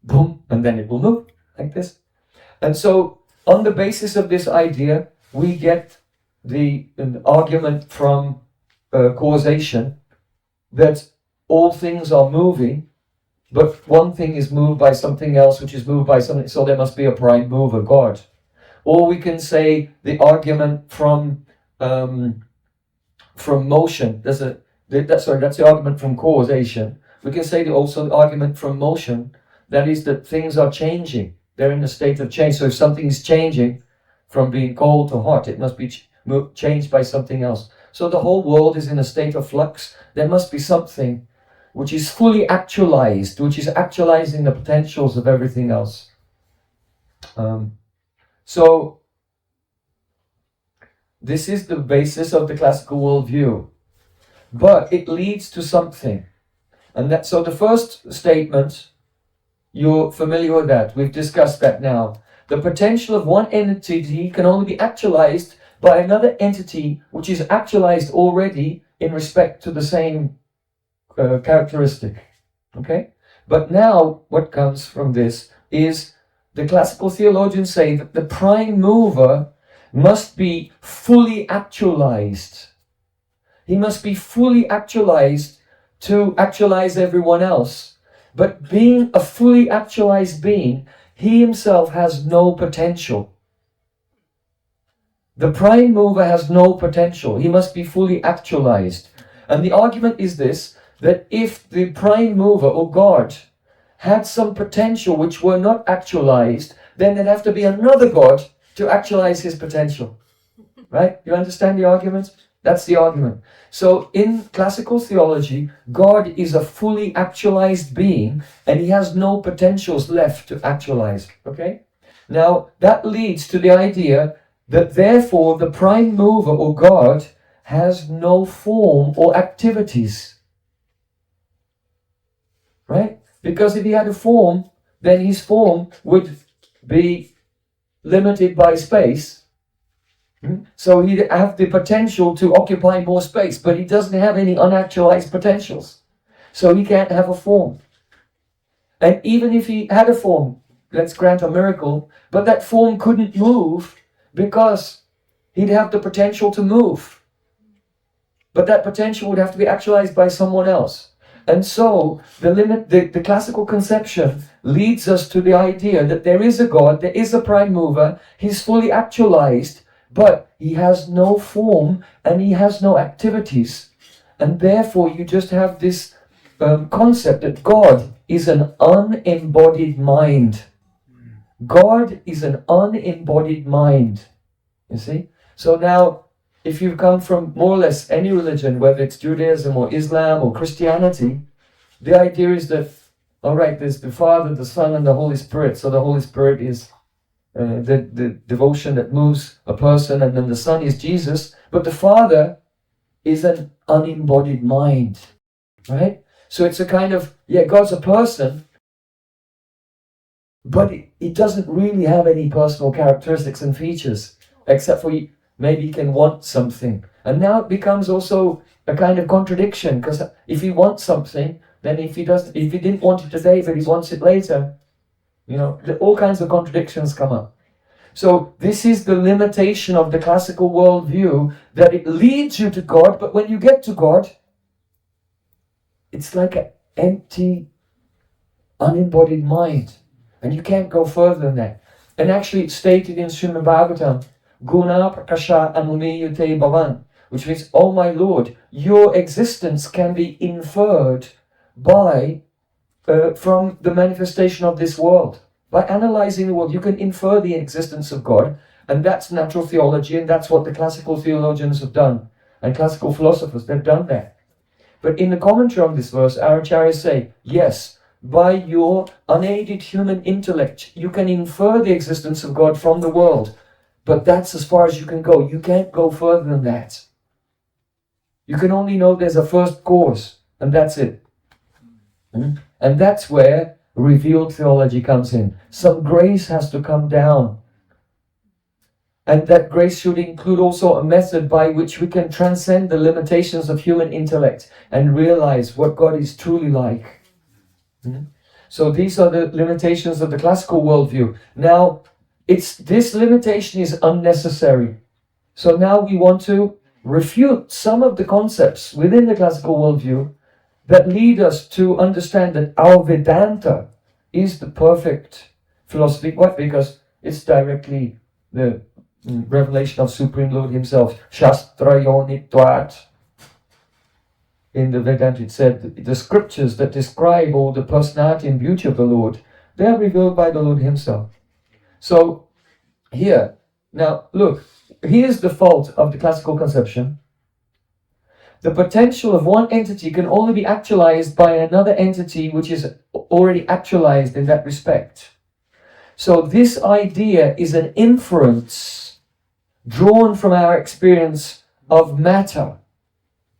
Boom, and then it will move, like this. And so, on the basis of this idea, we get an argument from causation that all things are moving, but one thing is moved by something else, which is moved by something, so there must be a prime mover, God. Or we can say the argument from motion. That's the argument from causation. We can say also the argument from motion. That is that things are changing. They're in a state of change. So if something is changing from being cold to hot, it must be changed by something else. So the whole world is in a state of flux. There must be something which is fully actualized, which is actualizing the potentials of everything else. So this is the basis of the classical worldview. But it leads to something. And so the first statement, you're familiar with that. We've discussed that now. The potential of one entity can only be actualized by another entity which is actualized already in respect to the same characteristic. Okay? But now what comes from this is the classical theologians say that the prime mover must be fully actualized. He must be fully actualized to actualize everyone else. But being a fully actualized being, he himself has no potential. The prime mover has no potential. He must be fully actualized. And the argument is this, that if the prime mover or God had some potential which were not actualized, then there'd have to be another God to actualize his potential. Right? You understand the argument? That's the argument. So in classical theology, God is a fully actualized being and he has no potentials left to actualize. Okay? Now, that leads to the idea that therefore the prime mover or God has no form or activities. Right? Because if he had a form, then his form would be limited by space. So he'd have the potential to occupy more space, but he doesn't have any unactualized potentials. So he can't have a form. And even if he had a form, let's grant a miracle, but that form couldn't move because he'd have the potential to move. But that potential would have to be actualized by someone else. And so the classical conception leads us to the idea that there is a God, there is a prime mover, he's fully actualized, but he has no form and he has no activities. And therefore you just have this concept that God is an unembodied mind. God is an unembodied mind. You see? So now, if you come from more or less any religion, whether it's Judaism or Islam or Christianity, the idea is that, all right, there's the Father, the Son, and the Holy Spirit. So the Holy Spirit is the devotion that moves a person, and then the Son is Jesus, but the Father is an unembodied mind, right? So it's a kind of, yeah, God's a person, but he doesn't really have any personal characteristics and features, except for maybe he can want something. And now it becomes also a kind of contradiction, because if he wants something, then if he didn't want it today, but he wants it later, you know, all kinds of contradictions come up. So this is the limitation of the classical worldview, that it leads you to God, but when you get to God, it's like an empty, unembodied mind. And you can't go further than that. And actually it's stated in Srimad Bhagavatam, Guna Prakasha Anumiyute Bhavan, which means, oh my Lord, your existence can be inferred by from the manifestation of this world. By analyzing the world, you can infer the existence of God, and that's natural theology, and that's what the classical theologians have done, and classical philosophers, they've done that. But in the commentary on this verse, our acharyas say, yes, by your unaided human intellect, you can infer the existence of God from the world, but that's as far as you can go. You can't go further than that. You can only know there's a first cause, and that's it. And that's where revealed theology comes in. Some grace has to come down. And that grace should include also a method by which we can transcend the limitations of human intellect and realize what God is truly like. So these are the limitations of the classical worldview. Now, this limitation is unnecessary. So now we want to refute some of the concepts within the classical worldview that lead us to understand that our Vedanta is the perfect philosophy. Why? Because it's directly the revelation of Supreme Lord himself. Shastrayonitvat. In the Vedanta it said, the scriptures that describe all the personality and beauty of the Lord, they are revealed by the Lord himself. So here, now look, here's the fault of the classical conception. The potential of one entity can only be actualized by another entity which is already actualized in that respect. So this idea is an inference drawn from our experience of matter,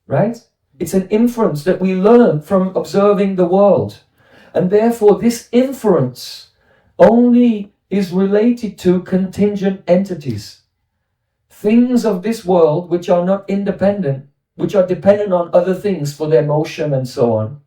right? It's an inference that we learn from observing the world. And therefore this inference only is related to contingent entities. Things of this world which are not independent, which are dependent on other things for their motion and so on,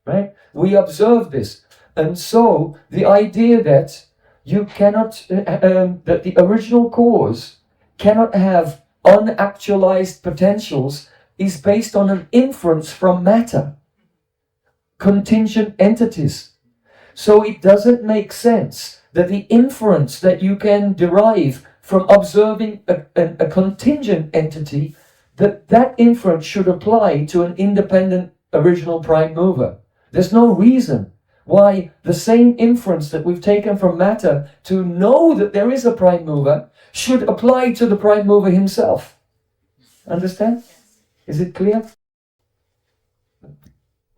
right? We observe this. And so the idea that you cannot, that the original cause cannot have unactualized potentials is based on an inference from matter, contingent entities. So it doesn't make sense that the inference that you can derive from observing a contingent entity, that inference should apply to an independent original prime mover. There's no reason why the same inference that we've taken from matter to know that there is a prime mover should apply to the prime mover himself. Understand? Is it clear?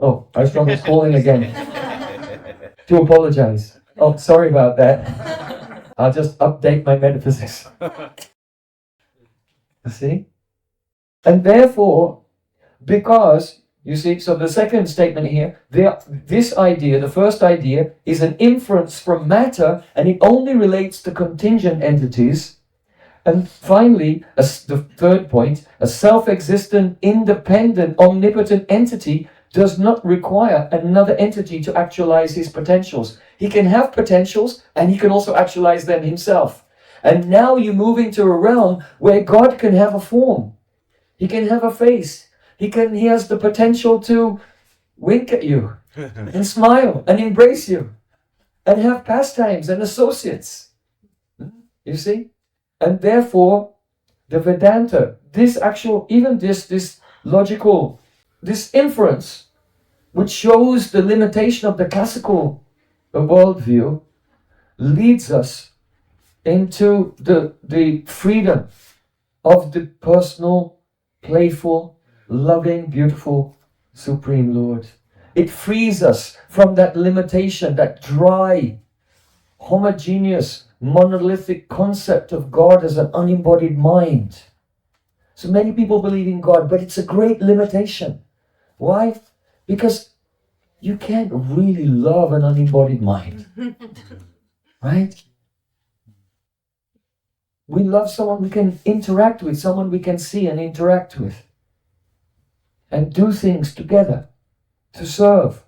Oh, I was calling again. To apologize. Oh, sorry about that. I'll just update my metaphysics. You see? And therefore, because, you see, so the second statement here, this idea, the first idea, is an inference from matter, and it only relates to contingent entities. And finally, the third point, a self-existent, independent, omnipotent entity does not require another entity to actualize his potentials. He can have potentials, and he can also actualize them himself. And now you move into a realm where God can have a form. He can have a face. He has the potential to wink at you and smile and embrace you and have pastimes and associates. You see? And therefore, the Vedanta, this logical, this inference, which shows the limitation of the classical worldview, leads us into the freedom of the personal, playful, loving, beautiful, Supreme Lord. It frees us from that limitation, that dry, homogeneous, monolithic concept of God as an unembodied mind. So many people believe in God, but it's a great limitation. Why? Because you can't really love an unembodied mind. Right? We love someone we can interact with, someone we can see and interact with. And do things together to serve.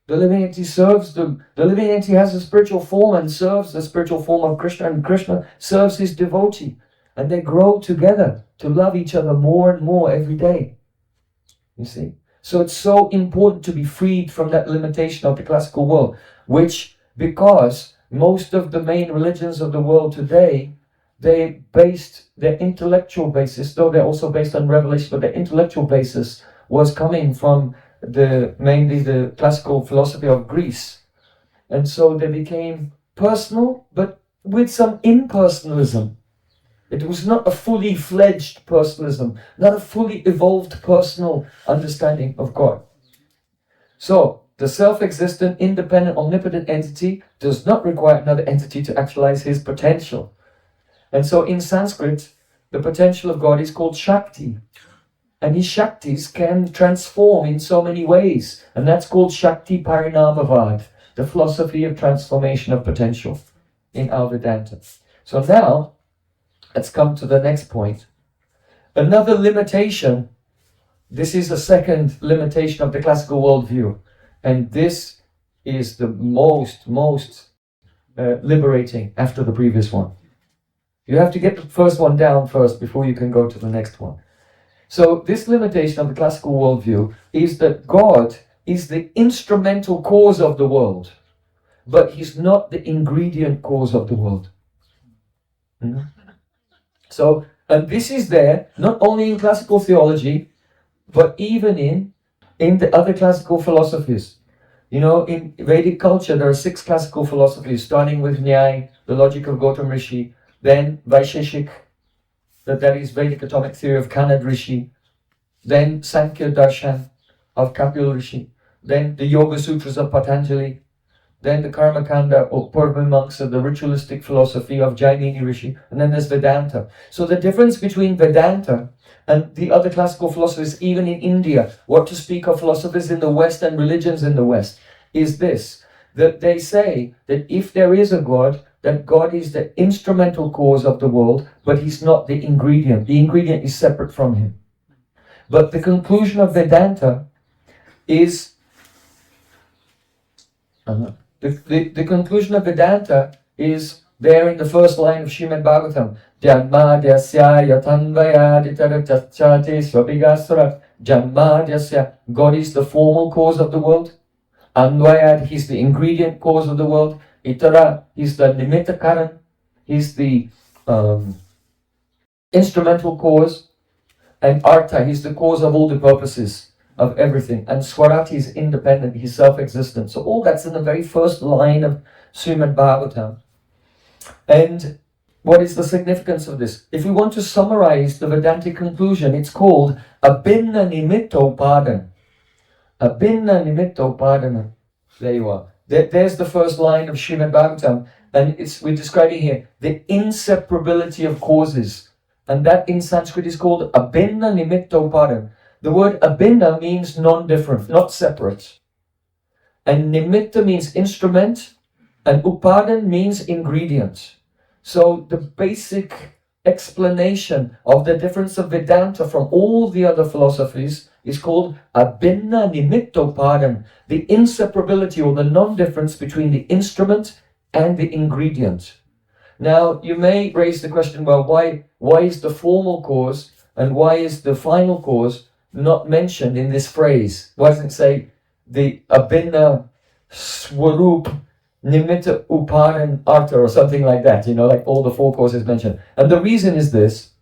The living entity serves the living entity has a spiritual form and serves the spiritual form of Krishna, and Krishna serves his devotee. And they grow together to love each other more and more every day. You see? So it's so important to be freed from that limitation of the classical world, which, because most of the main religions of the world today, they based their intellectual basis, though they're also based on revelation, but their intellectual basis was coming from mainly the classical philosophy of Greece. And so they became personal, but with some impersonalism. It was not a fully fledged personalism, not a fully evolved personal understanding of God. So, the self-existent, independent, omnipotent entity does not require another entity to actualize his potential. And so in Sanskrit, the potential of God is called Shakti. And his Shaktis can transform in so many ways. And that's called Shakti Parinamavad, the philosophy of transformation of potential in our Vedanta. So now, let's come to the next point. Another limitation, this is the second limitation of the classical worldview. And this is the most liberating after the previous one. You have to get the first one down first before you can go to the next one. So this limitation of the classical worldview is that God is the instrumental cause of the world, but he's not the ingredient cause of the world. So, and this is there not only in classical theology, but even in the other classical philosophies. You know, in Vedic culture, there are 6 classical philosophies, starting with Nyaya, the logic of Gautam Rishi, then Vaisheshik, that is Vedic atomic theory of Kanad Rishi, then Sankhya Darshan of Kapil Rishi, then the Yoga Sutras of Patanjali, then the Karma Kanda or Purvamimamsa, the ritualistic philosophy of Jainini Rishi, and then there's Vedanta. So the difference between Vedanta and the other classical philosophies, even in India, what to speak of philosophers in the West and religions in the West, is this, that they say that if there is a God, that God is the instrumental cause of the world, but he's not the ingredient. The ingredient is separate from him. But the conclusion of Vedanta is the conclusion of Vedanta is there in the first line of Srimad Bhagavatam. Janmadhyasya yatanvayaditaratachate swabigasara. Janmadhyasya, God is the formal cause of the world. Anvayad, he's the ingredient cause of the world. Itara, he's the nimitta karan. He's the instrumental cause. And Artha, he's the cause of all the purposes of everything. And Swarati is independent, he's self-existent. So all that's in the very first line of Srimad Bhagavatam. And what is the significance of this? If we want to summarize the Vedantic conclusion, it's called abhinna nimittopadana. Abhinna nimittopadana. There you are. There's the first line of Srimad Bhagavatam, and we're describing here the inseparability of causes. And that in Sanskrit is called abhinna nimittopadana. The word abhinna means non-different, not separate. And nimitta means instrument, and upadan means ingredient. So the basic explanation of the difference of Vedanta from all the other philosophies is called abhinna nimittopadan, the inseparability or the non-difference between the instrument and the ingredient. Now, you may raise the question, well, why is the formal cause and why is the final cause not mentioned in this phrase? Why doesn't it say the abhinna swarup nimitta upadan artha or something like that, like all the four causes mentioned? And the reason is this,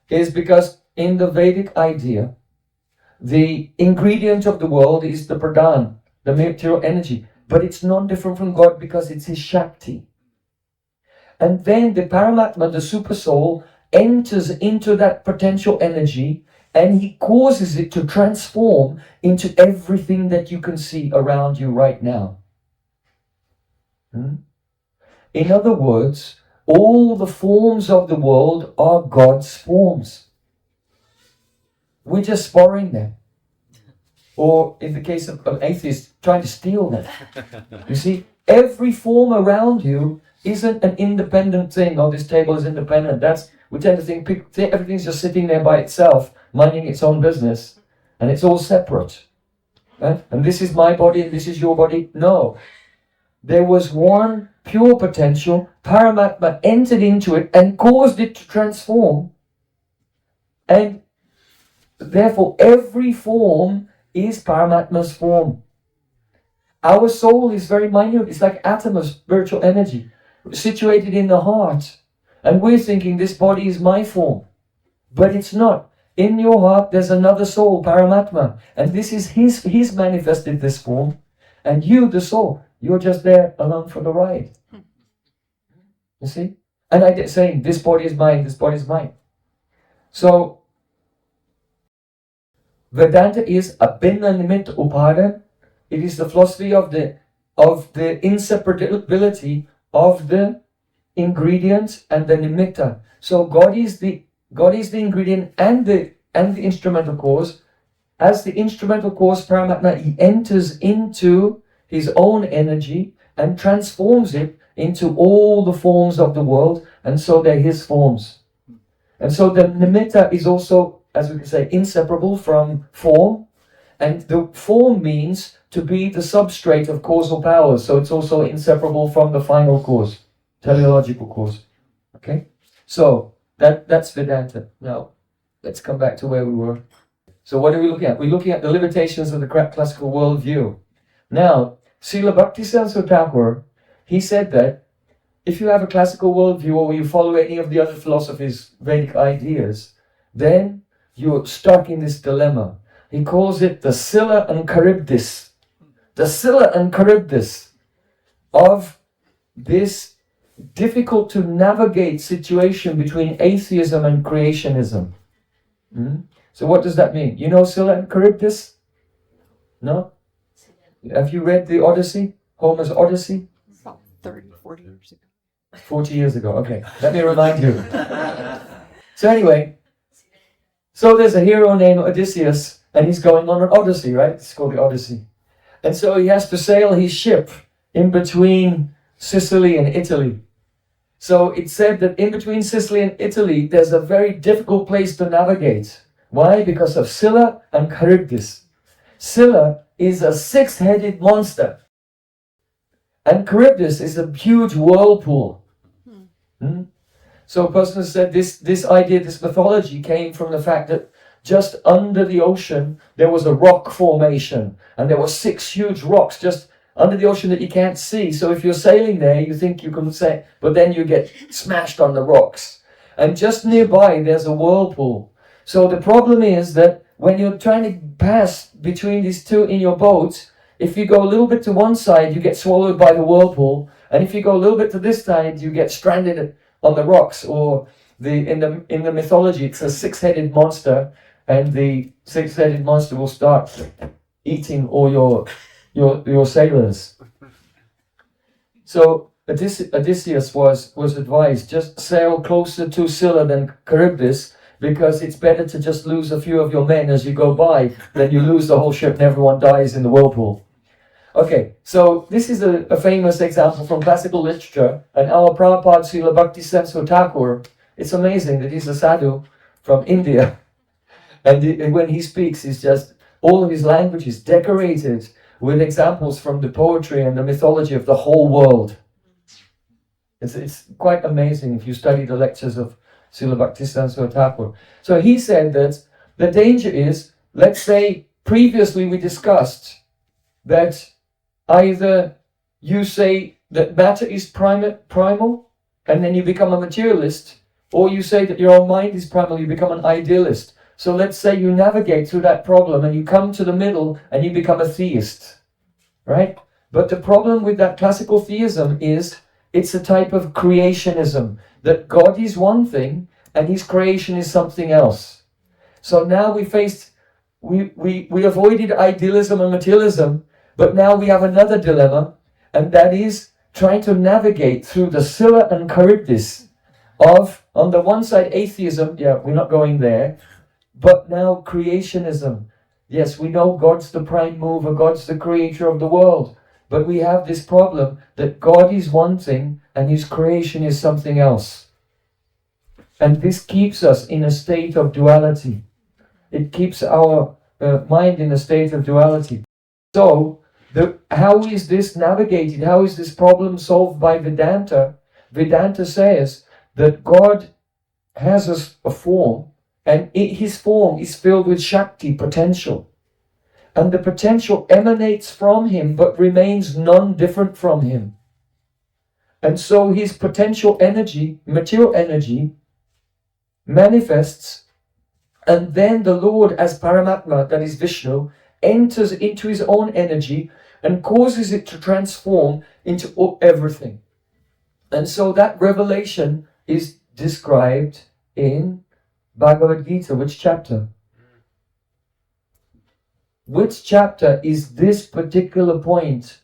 is because in the Vedic idea, the ingredient of the world is the pradhan, the material energy, but it's non-different from God because it's his Shakti. And then the Paramatma, the super soul, enters into that potential energy and he causes it to transform into everything that you can see around you right now. In other words, all the forms of the world are God's forms. We're just borrowing them. Or in the case of atheists, trying to steal them. You see, every form around you isn't an independent thing. Oh, this table is independent. We tend to think everything's just sitting there by itself, minding its own business, and it's all separate. And this is my body and this is your body. No. There was one pure potential. Paramatma entered into it and caused it to transform. And therefore, every form is Paramatma's form. Our soul is very minute. It's like atom of spiritual energy situated in the heart. And we're thinking this body is my form. But it's not. In your heart there's another soul, Paramatma. And this is he's manifested this form. And you, the soul, you're just there along for the ride. You see? And I get saying, this body is mine, this body is mine. So, Vedanta is abhinna nimitta upada. It is the philosophy of the inseparability of the ingredient and the nimitta. So God is the ingredient and the instrumental cause. As the instrumental cause, Paramatma, he enters into his own energy and transforms it into all the forms of the world, and so they're his forms. And so the nimitta is also, as we can say, inseparable from form, and the form means to be the substrate of causal powers, so it's also inseparable from the final cause, teleological cause. Okay? So that's Vedanta. Now, let's come back to where we were. So what are we looking at? We're looking at the limitations of the classical worldview. Now, Srila Bhakti-Siddhanta Thakur, he said that if you have a classical worldview or you follow any of the other philosophies, Vedic ideas, then you're stuck in this dilemma. He calls it the Scylla and Charybdis. The Scylla and Charybdis of this difficult to navigate situation between atheism and creationism. So what does that mean? You know Scylla and Charybdis? No? Have you read the Odyssey? Homer's Odyssey?
About 30, 40 years ago.
40 years ago, okay. Let me remind you. So anyway, so there's a hero named Odysseus, and he's going on an odyssey, right? It's called the Odyssey. And so he has to sail his ship in between Sicily and Italy. So it's said that in between Sicily and Italy, there's a very difficult place to navigate. Why? Because of Scylla and Charybdis. Scylla is a six-headed monster. And Charybdis is a huge whirlpool. So a person has said this idea, this mythology came from the fact that just under the ocean, there was a rock formation. And there were 6 huge rocks just under the ocean that you can't see. So if you're sailing there, you think you can sail, but then you get smashed on the rocks. And just nearby, there's a whirlpool. So the problem is that when you're trying to pass between these two in your boat, if you go a little bit to one side, you get swallowed by the whirlpool. And if you go a little bit to this side, you get stranded on the rocks, or in the mythology, it's a six-headed monster, and the six-headed monster will start eating all your sailors. So Odysseus was advised, just sail closer to Scylla than Charybdis, because it's better to just lose a few of your men as you go by than you lose the whole ship and everyone dies in the whirlpool. Okay, so this is a famous example from classical literature, and our Prabhupada Srila Bhaktisiddhanta Thakur, it's amazing that he's a sadhu from India, and when he speaks, he's just, all of his language is decorated with examples from the poetry and the mythology of the whole world. It's quite amazing if you study the lectures of Srila Bhaktisiddhanta Thakur. So he said that the danger is, let's say previously we discussed that either you say that matter is primal and then you become a materialist, or you say that your own mind is primal, you become an idealist. So let's say you navigate through that problem and you come to the middle and you become a theist, right? But the problem with that classical theism is it's a type of creationism, that God is one thing and his creation is something else. So now we avoided idealism and materialism, but now we have another dilemma, and that is trying to navigate through the Scylla and Charybdis of, on the one side, atheism, yeah, we're not going there, but now creationism. Yes, we know God's the prime mover, God's the creator of the world, but we have this problem that God is one thing and his creation is something else. And this keeps us in a state of duality. It keeps our mind in a state of duality. So, how is this navigated? How is this problem solved by Vedanta? Vedanta says that God has a form, and his form is filled with Shakti, potential. And the potential emanates from him, but remains non-different from him. And so his potential energy, material energy, manifests, and then the Lord as Paramatma, that is Vishnu, enters into his own energy and causes it to transform into everything. And so that revelation is described in Bhagavad Gita. Which chapter? Which chapter is this particular point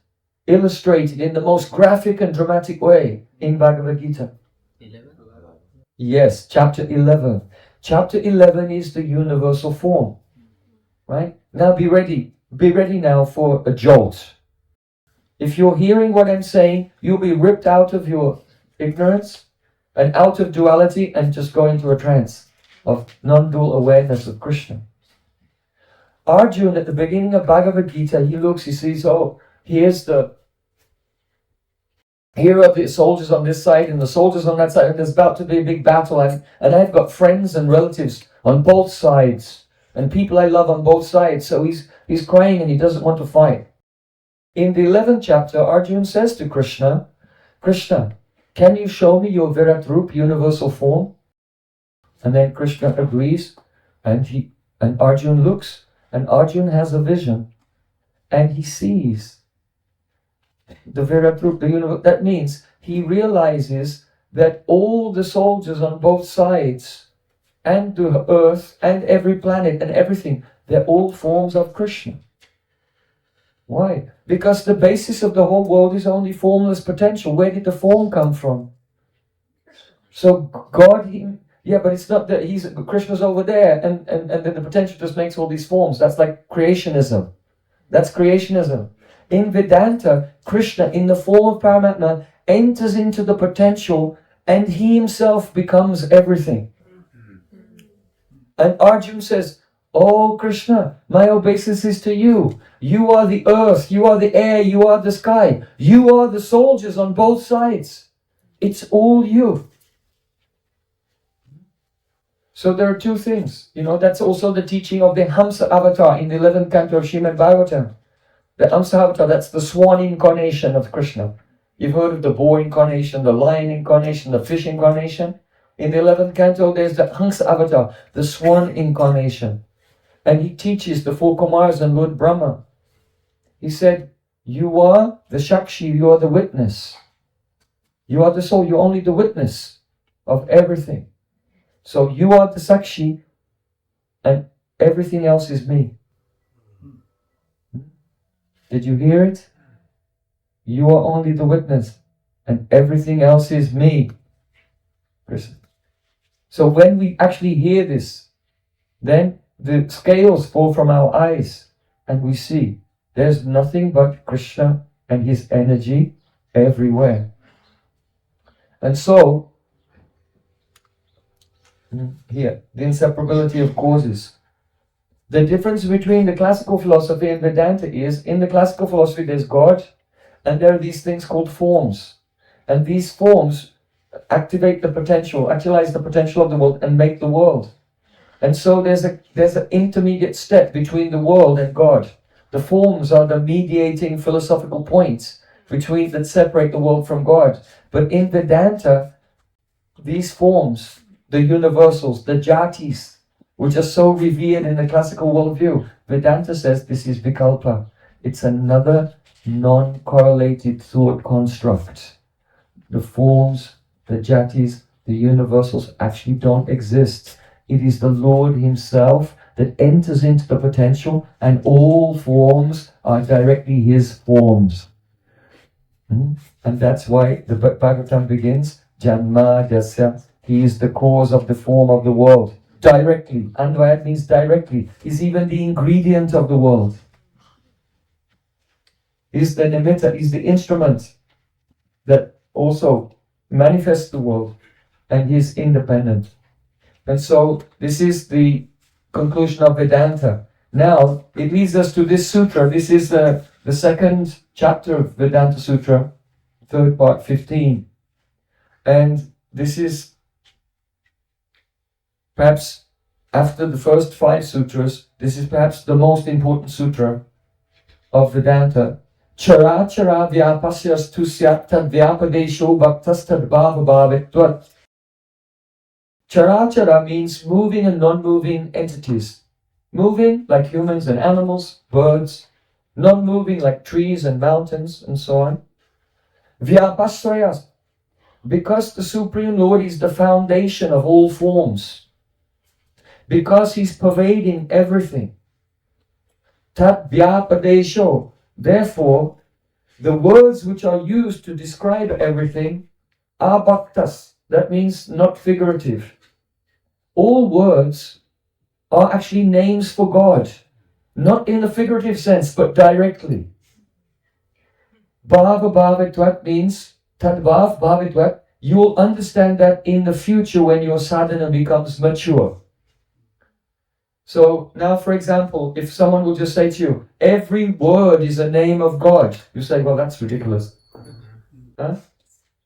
illustrated in the most graphic and dramatic way in Bhagavad Gita?
11.
Yes, chapter 11. Chapter 11 is the universal form. Right? Now be ready. Be ready now for a jolt. If you're hearing what I'm saying, you'll be ripped out of your ignorance and out of duality and just go into a trance of non-dual awareness of Krishna. Arjuna, at the beginning of Bhagavad Gita, he looks, he sees, oh, here are the soldiers on this side and the soldiers on that side, and there's about to be a big battle, and I've got friends and relatives on both sides, and people I love on both sides, so he's crying and he doesn't want to fight. In the 11th chapter, Arjuna says to Krishna, Krishna, can you show me your Virat Rup, universal form? And then Krishna agrees, and Arjuna looks, and Arjuna has a vision, and he sees the Virat Rup, the universe. That means he realizes that all the soldiers on both sides, and the earth, and every planet, and everything, they're all forms of Krishna. Why? Because the basis of the whole world is only formless potential. Where did the form come from? So God, but it's not that Krishna's over there, and then the potential just makes all these forms. That's like creationism. That's creationism. In Vedanta, Krishna, in the form of Paramatma, enters into the potential, and he himself becomes everything. And Arjuna says, oh Krishna, my obeisance is to you. You are the earth, you are the air, you are the sky. You are the soldiers on both sides. It's all you. So there are two things. That's also the teaching of the Hamsa avatar in the 11th canto of Srimad Bhagavatam. The Hamsa avatar, that's the swan incarnation of Krishna. You've heard of the boar incarnation, the lion incarnation, the fish incarnation. In the 11th canto, there's the Hamsa avatar, the swan incarnation. And he teaches the four Kumars and Lord Brahma. He said, you are the Shakshi, you are the witness. You are the soul. You're only the witness of everything. So you are the Sakshi and everything else is me. Did you hear it? You are only the witness and everything else is me. So when we actually hear this, then the scales fall from our eyes and we see there's nothing but Krishna and his energy everywhere. And so, here, the inseparability of causes. The difference between the classical philosophy and Vedanta is, in the classical philosophy there's God, and there are these things called forms. And these forms activate the potential, actualize the potential of the world and make the world. And so there's an intermediate step between the world and God. The forms are the mediating philosophical points that separate the world from God. But in Vedanta, these forms, the universals, the jatis, which are so revered in the classical worldview, Vedanta says this is vikalpa. It's another non-correlated thought construct. The forms, the jatis, the universals actually don't exist. It is the Lord himself that enters into the potential, and all forms are directly his forms. And that's why the Bhagavatam begins, Janma Dasya, he is the cause of the form of the world. Directly. Andvayat means directly. He's even the ingredient of the world. He's the nimitta, he's the instrument that also manifests the world, and he's independent. And so this is the conclusion of Vedanta. Now it leads us to this sutra. This is the second chapter of Vedanta Sutra, third part, 15. And this is perhaps, after the first 5 sutras, this is perhaps the most important sutra of Vedanta. Chara chara vyapasyas tusyat tad vyapadesho bhaktas tad bhava bhavetvat. Chara chara means moving and non-moving entities. Moving like humans and animals, birds. Non-moving like trees and mountains and so on. Vyapasrayas, because the Supreme Lord is the foundation of all forms. Because he's pervading everything. Tat vyapadesho. Therefore, the words which are used to describe everything are bhaktas. That means not figurative. All words are actually names for God. Not in a figurative sense, but directly. Bhava bhavetvat means, tadbhav bhavetvat, you will understand that in the future when your sadhana becomes mature. So now, for example, if someone will just say to you, every word is a name of God, you say, well, that's ridiculous. Huh?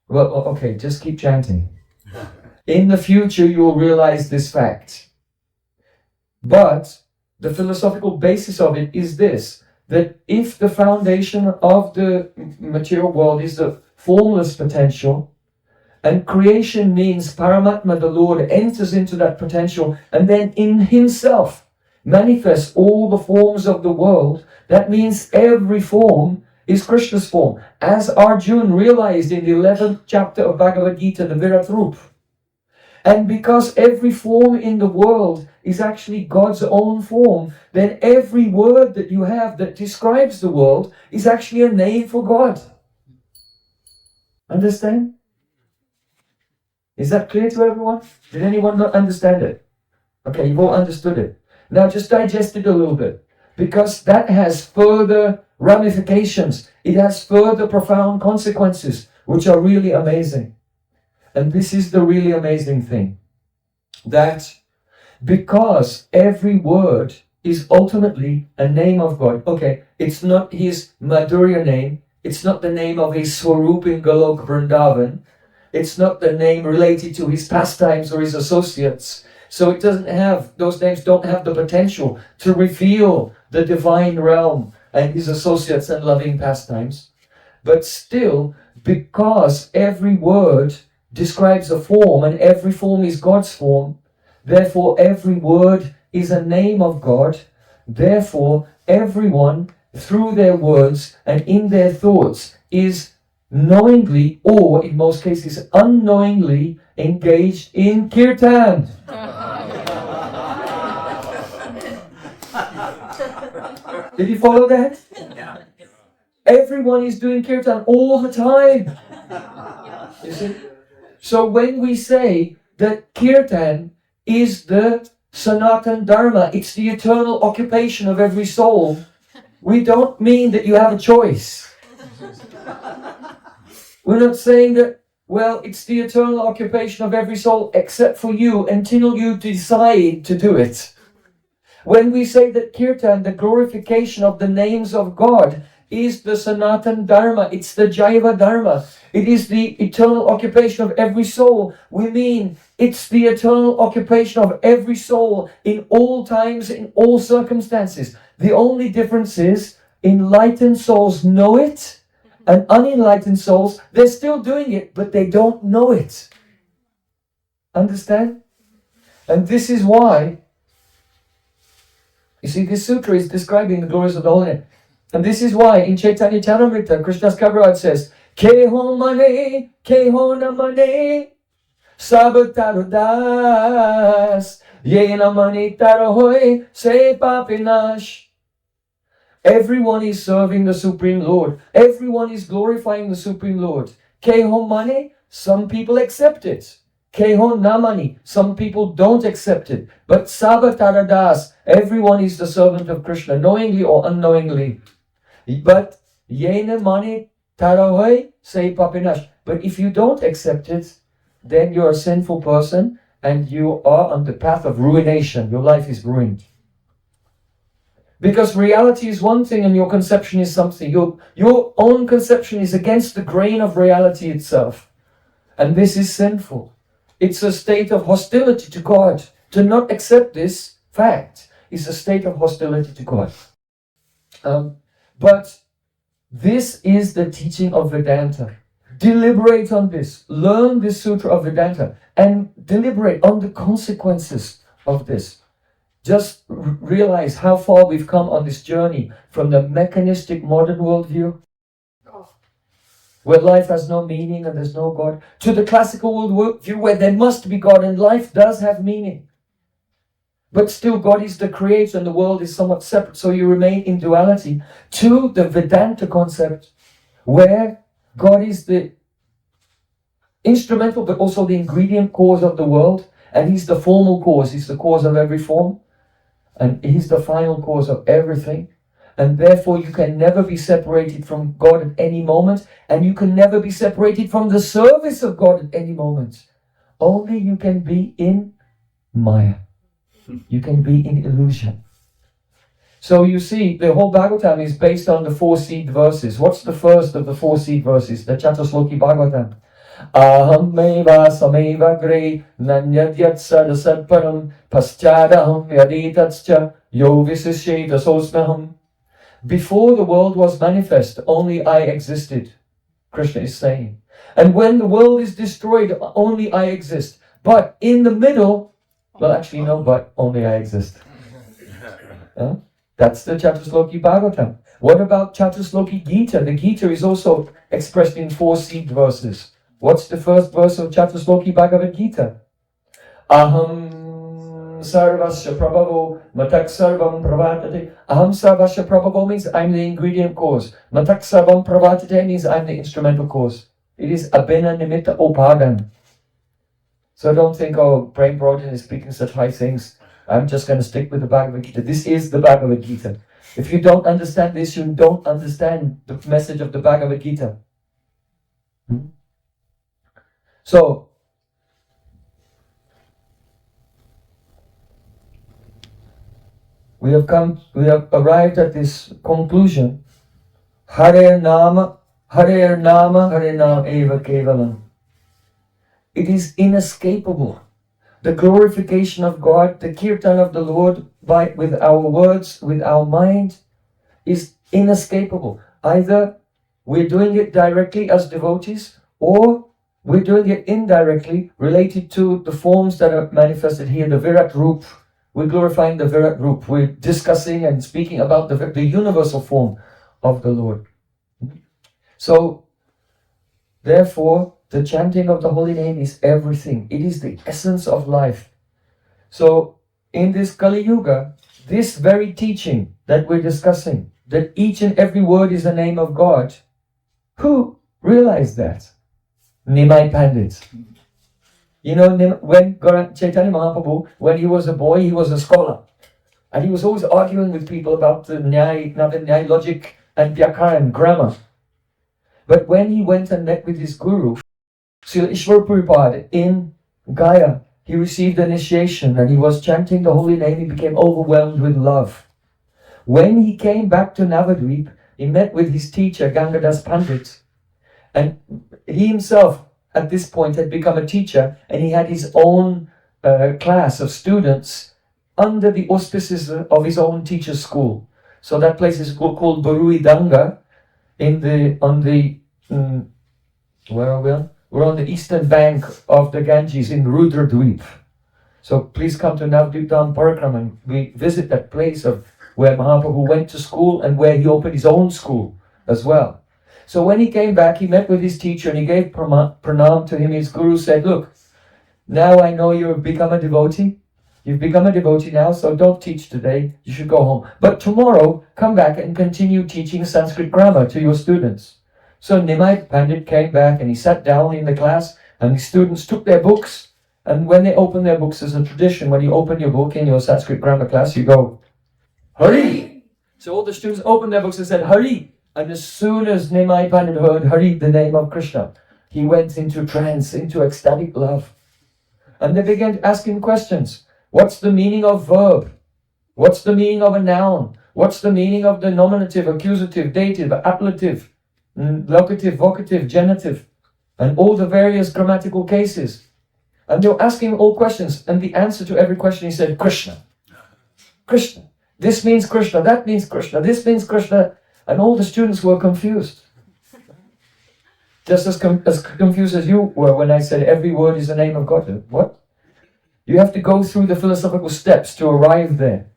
Well, okay, just keep chanting. In the future, you will realize this fact. But the philosophical basis of it is this, that if the foundation of the material world is the formless potential, and creation means Paramatma, the Lord, enters into that potential and then in himself manifests all the forms of the world, that means every form is Krishna's form. As Arjuna realized in the 11th chapter of Bhagavad Gita, the Virat Rup. And because every form in the world is actually God's own form, then every word that you have that describes the world is actually a name for God. Understand? Is that clear to everyone? Did anyone not understand it? Okay, you've all understood it. Now just digest it a little bit, because that has further ramifications. It has further profound consequences, which are really amazing. And this is the really amazing thing, that because every word is ultimately a name of God. Okay, it's not his Madhurya name, it's not the name of his Swarup in Golok Vrindavan, it's not the name related to his pastimes or his associates. So it doesn't have, those names don't have the potential to reveal the divine realm and his associates and loving pastimes. But still, because every word describes a form and every form is God's form, therefore every word is a name of God. Therefore, everyone through their words and in their thoughts is knowingly, or in most cases unknowingly, engaged in kirtan. Did you follow that? Everyone is doing kirtan all the time. You see? So when we say that kirtan is the Sanatan Dharma, it's the eternal occupation of every soul, we don't mean that you have a choice. We're not saying that, well, it's the eternal occupation of every soul except for you until you decide to do it. When we say that kirtan, the glorification of the names of God, is the Sanatan Dharma, it's the Jaiva Dharma, it is the eternal occupation of every soul, we mean it's the eternal occupation of every soul in all times, in all circumstances. The only difference is enlightened souls know it, and unenlightened souls, they're still doing it, but they don't know it. Understand? And this is why, you see, this sutra is describing the glories of the Holy Name. And this is why in Chaitanya Charitamrita, Krishna's Kaviraj says, Keho mane, keho namane, sabatarudas, yena mani tarahoy, se papinash. Everyone is serving the Supreme Lord. Everyone is glorifying the Supreme Lord. Keho mane, some people accept it. Keho namani, some people don't accept it. But sabataradas, everyone is the servant of Krishna, knowingly or unknowingly. But yena mani tarahoy say papinash. But if you don't accept it, then you're a sinful person and you are on the path of ruination. Your life is ruined. Because reality is one thing and your conception is something. Your own conception is against the grain of reality itself. And this is sinful. It's a state of hostility to God. To not accept this fact is a state of hostility to God. But this is the teaching of Vedanta. Deliberate on this. Learn this sutra of Vedanta and deliberate on the consequences of this. Just realize how far we've come on this journey from the mechanistic modern worldview, where life has no meaning and there's no God, to the classical worldview where there must be God and life does have meaning. But still God is the creator and the world is somewhat separate, so you remain in duality, to the Vedanta concept, where God is the instrumental but also the ingredient cause of the world, and He's the formal cause, He's the cause of every form. And He's the final cause of everything. And therefore you can never be separated from God at any moment. And you can never be separated from the service of God at any moment. Only you can be in Maya. You can be in illusion. So you see, the whole Bhagavatam is based on the 4 seed verses. What's the first of the 4 seed verses? The Chatusloki Bhagavatam. Aham meva sameva gre nanyadyat sadasad param paschadaham yaditatscha yo visisheta sosmaham. Before the world was manifest, only I existed, Krishna is saying. And when the world is destroyed, only I exist. But in the middle, well actually no, but only I exist. That's the Chatusloki Bhagavatam. What about Chatusloki Gita? The Gita is also expressed in 4 seed verses. What's the first verse of Chatusloki Bhagavad Gita? Aham sarvasya prabhavo matak sarvam pravartate. Aham sarvasya prabhavo means I'm the ingredient cause. Matak sarvam pravartate means I'm the instrumental cause. It is abhina nimitta upadan. So don't think, oh, Prem Prayojan is speaking such high things. I'm just going to stick with the Bhagavad Gita. This is the Bhagavad Gita. If you don't understand this, you don't understand the message of the Bhagavad Gita. So, we have arrived at this conclusion. Hare Nama, Hare Nama, Hare Nama Eva Kevalam. It is inescapable. The glorification of God, the kirtan of the Lord, with our words, with our mind, is inescapable. Either we're doing it directly as devotees, or we're doing it indirectly, related to the forms that are manifested here, the Virat Roop. We're glorifying the Virat Roop. We're discussing and speaking about the universal form of the Lord. So, Therefore, the chanting of the holy name is everything. It is the essence of life. So, in this Kali Yuga, this very teaching that we're discussing, that each and every word is the name of God, who realized that? Nimai Pandit. You know, when Chaitanya Mahaprabhu, when he was a boy, he was a scholar. And he was always arguing with people about the Nyaya, logic and Vyakaran, grammar. But when he went and met with his guru, Srila Ishwar Prabhupada in Gaya, he received initiation and he was chanting the holy name. He became overwhelmed with love. When he came back to Navadvip, he met with his teacher, Gangadas Pandit. And he himself, at this point, had become a teacher, and he had his own class of students under the auspices of his own teacher's school. So that place is called Barui Danga, where are we on? We're on the eastern bank of the Ganges in Rudradweep. So please come to Navadvip Dham Parakram and we visit that place of where Mahaprabhu went to school and where he opened his own school as well. So when he came back, he met with his teacher and he gave pranam to him. His guru said, look, now I know you've become a devotee. You've become a devotee now, so don't teach today. You should go home. But tomorrow, come back and continue teaching Sanskrit grammar to your students. So Nimai Pandit came back and he sat down in the class and the students took their books. And when they opened their books, as a tradition, when you open your book in your Sanskrit grammar class, you go, Hari! So all the students opened their books and said, Hari! And as soon as Nimai Pandit heard Hari, the name of Krishna, he went into trance, into ecstatic love. And they began to ask him questions. What's the meaning of verb? What's the meaning of a noun? What's the meaning of the nominative, accusative, dative, appellative, locative, vocative, genitive, and all the various grammatical cases? And they were asking him all questions, and the answer to every question he said, Krishna. Krishna. This means Krishna, that means Krishna, this means Krishna. And all the students were confused. Just as confused as you were when I said every word is the name of God. What? You have to go through the philosophical steps to arrive there.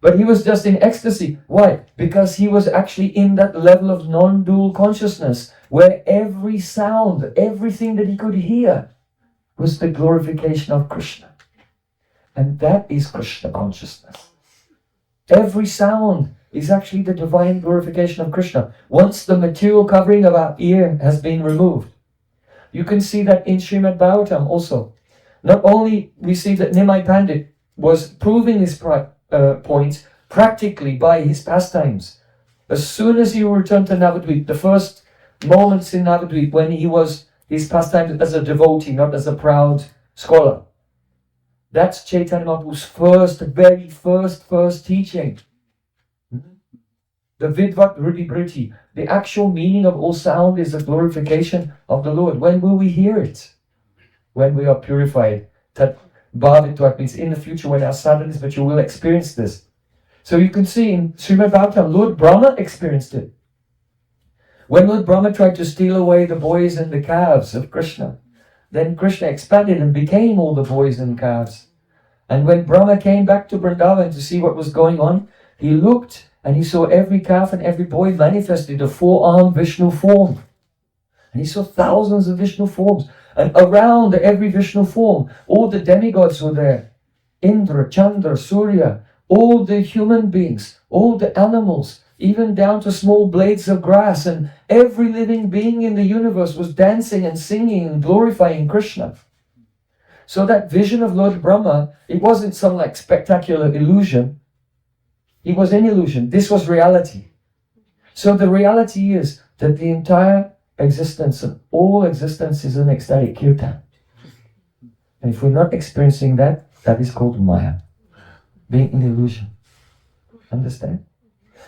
But he was just in ecstasy. Why? Because he was actually in that level of non-dual consciousness where every sound, everything that he could hear was the glorification of Krishna. And that is Krishna consciousness. Every sound is actually the divine glorification of Krishna. Once the material covering of our ear has been removed. You can see that in Srimad Bhagavatam also. Not only we see that Nimai Pandit was proving this point practically by his pastimes. As soon as he returned to Navadvip, the first moments in Navadvip when he was his pastimes as a devotee, not as a proud scholar. That's Chaitanya Mahaprabhu's very first teaching. The Vidvat Ruddhi Briti, the actual meaning of all sound is the glorification of the Lord. When will we hear it? When we are purified. That bhavitvat means in the future when our sadhana is mature, we'll experience this. So you can see in Srimad Bhagavatam, Lord Brahma experienced it. When Lord Brahma tried to steal away the boys and the calves of Krishna, then Krishna expanded and became all the boys and calves. And when Brahma came back to Vrindavan to see what was going on, he looked and he saw every calf and every boy manifested a four-armed Vishnu form. And he saw thousands of Vishnu forms. And around every Vishnu form, all the demigods were there. Indra, Chandra, Surya, all the human beings, all the animals, even down to small blades of grass. And every living being in the universe was dancing and singing and glorifying Krishna. So that vision of Lord Brahma, it wasn't some like spectacular illusion. It was an illusion. This was reality. So the reality is that the entire existence and all existence is an ecstatic kirtan. And if we're not experiencing that, that is called Maya. Being in illusion. Understand?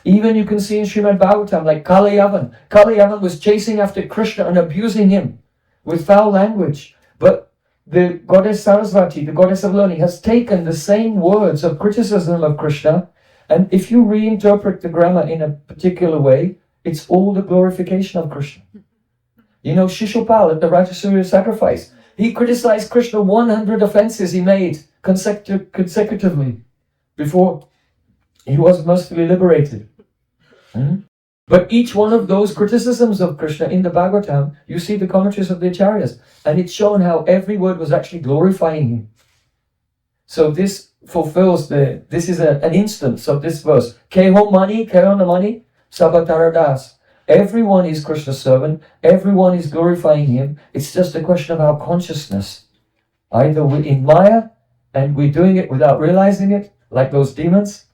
Even you can see in Srimad Bhagavatam, like Kalayavan. Kalayavan was chasing after Krishna and abusing him with foul language. But the goddess Sarasvati, the goddess of learning, has taken the same words of criticism of Krishna, and if you reinterpret the grammar in a particular way, it's all the glorification of Krishna. You know, Shishupal at the Rajasuya sacrifice, he criticized Krishna 100 offenses he made consecutively before he was mercifully liberated. But each one of those criticisms of Krishna in the Bhagavatam, you see the commentaries of the Acharyas, and it's shown how every word was actually glorifying him. So this fulfills this is an instance of this verse. Keho mani, keho namani, sabataradas. Everyone is Krishna's servant, everyone is glorifying him. It's just a question of our consciousness. Either we're in Maya, and we're doing it without realizing it, like those demons,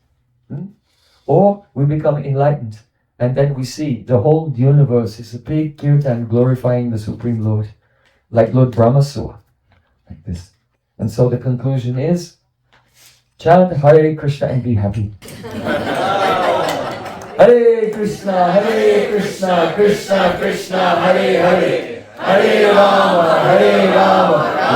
or we become enlightened. And then we see the whole universe is a big kirtan glorifying the Supreme Lord, like Lord Brahmasura, like this. And so the conclusion is, chant Hare Krishna and be happy. Hare Krishna, Krishna Krishna, Hare Hare, Hare Rama,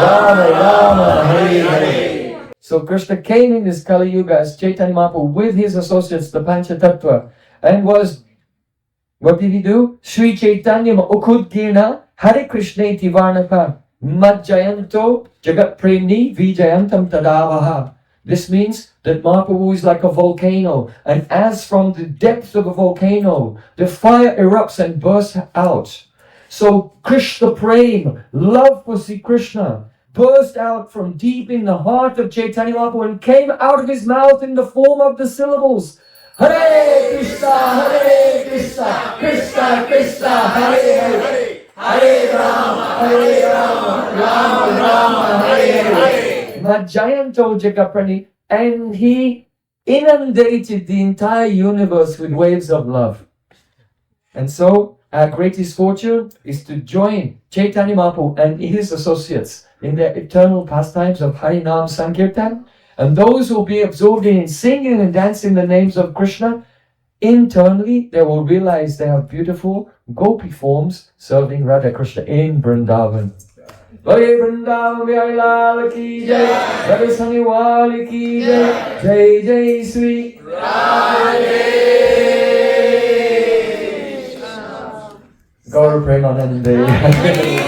Rama Rama, Hare Hare. So Krishna came in this Kali Yuga as Chaitanya Mahaprabhu with his associates, the Panchatattva, and what did he do? Sri Chaitanya Ukudgirna Hare Krishna iti varnaka Majjayanto Jagat Premni Vijayantam Tadavaha. This means that Mahaprabhu is like a volcano, and as from the depth of a volcano, the fire erupts and bursts out. So Krishna Prem, love for Sri Krishna, burst out from deep in the heart of Chaitanya Mahaprabhu and came out of his mouth in the form of the syllables. Hare Krishna, Krishna Krishna, Hare Hare, Hare Rama, Rama Rama, Hare Hare. Majjayanto Jagaprani, and he inundated the entire universe with waves of love. And so our greatest fortune is to join Chaitanya Mahaprabhu and his associates in their eternal pastimes of Harinam Sankirtan. And those who will be absorbed in singing and dancing the names of Krishna, internally they will realize they have beautiful gopi forms serving Radha Krishna in Vrindavan. Jai Vrindavan Bihari Lal ki jai, Radha Saniwali ki jai, Jai Jai Sri Radhe. Gaur Premanande.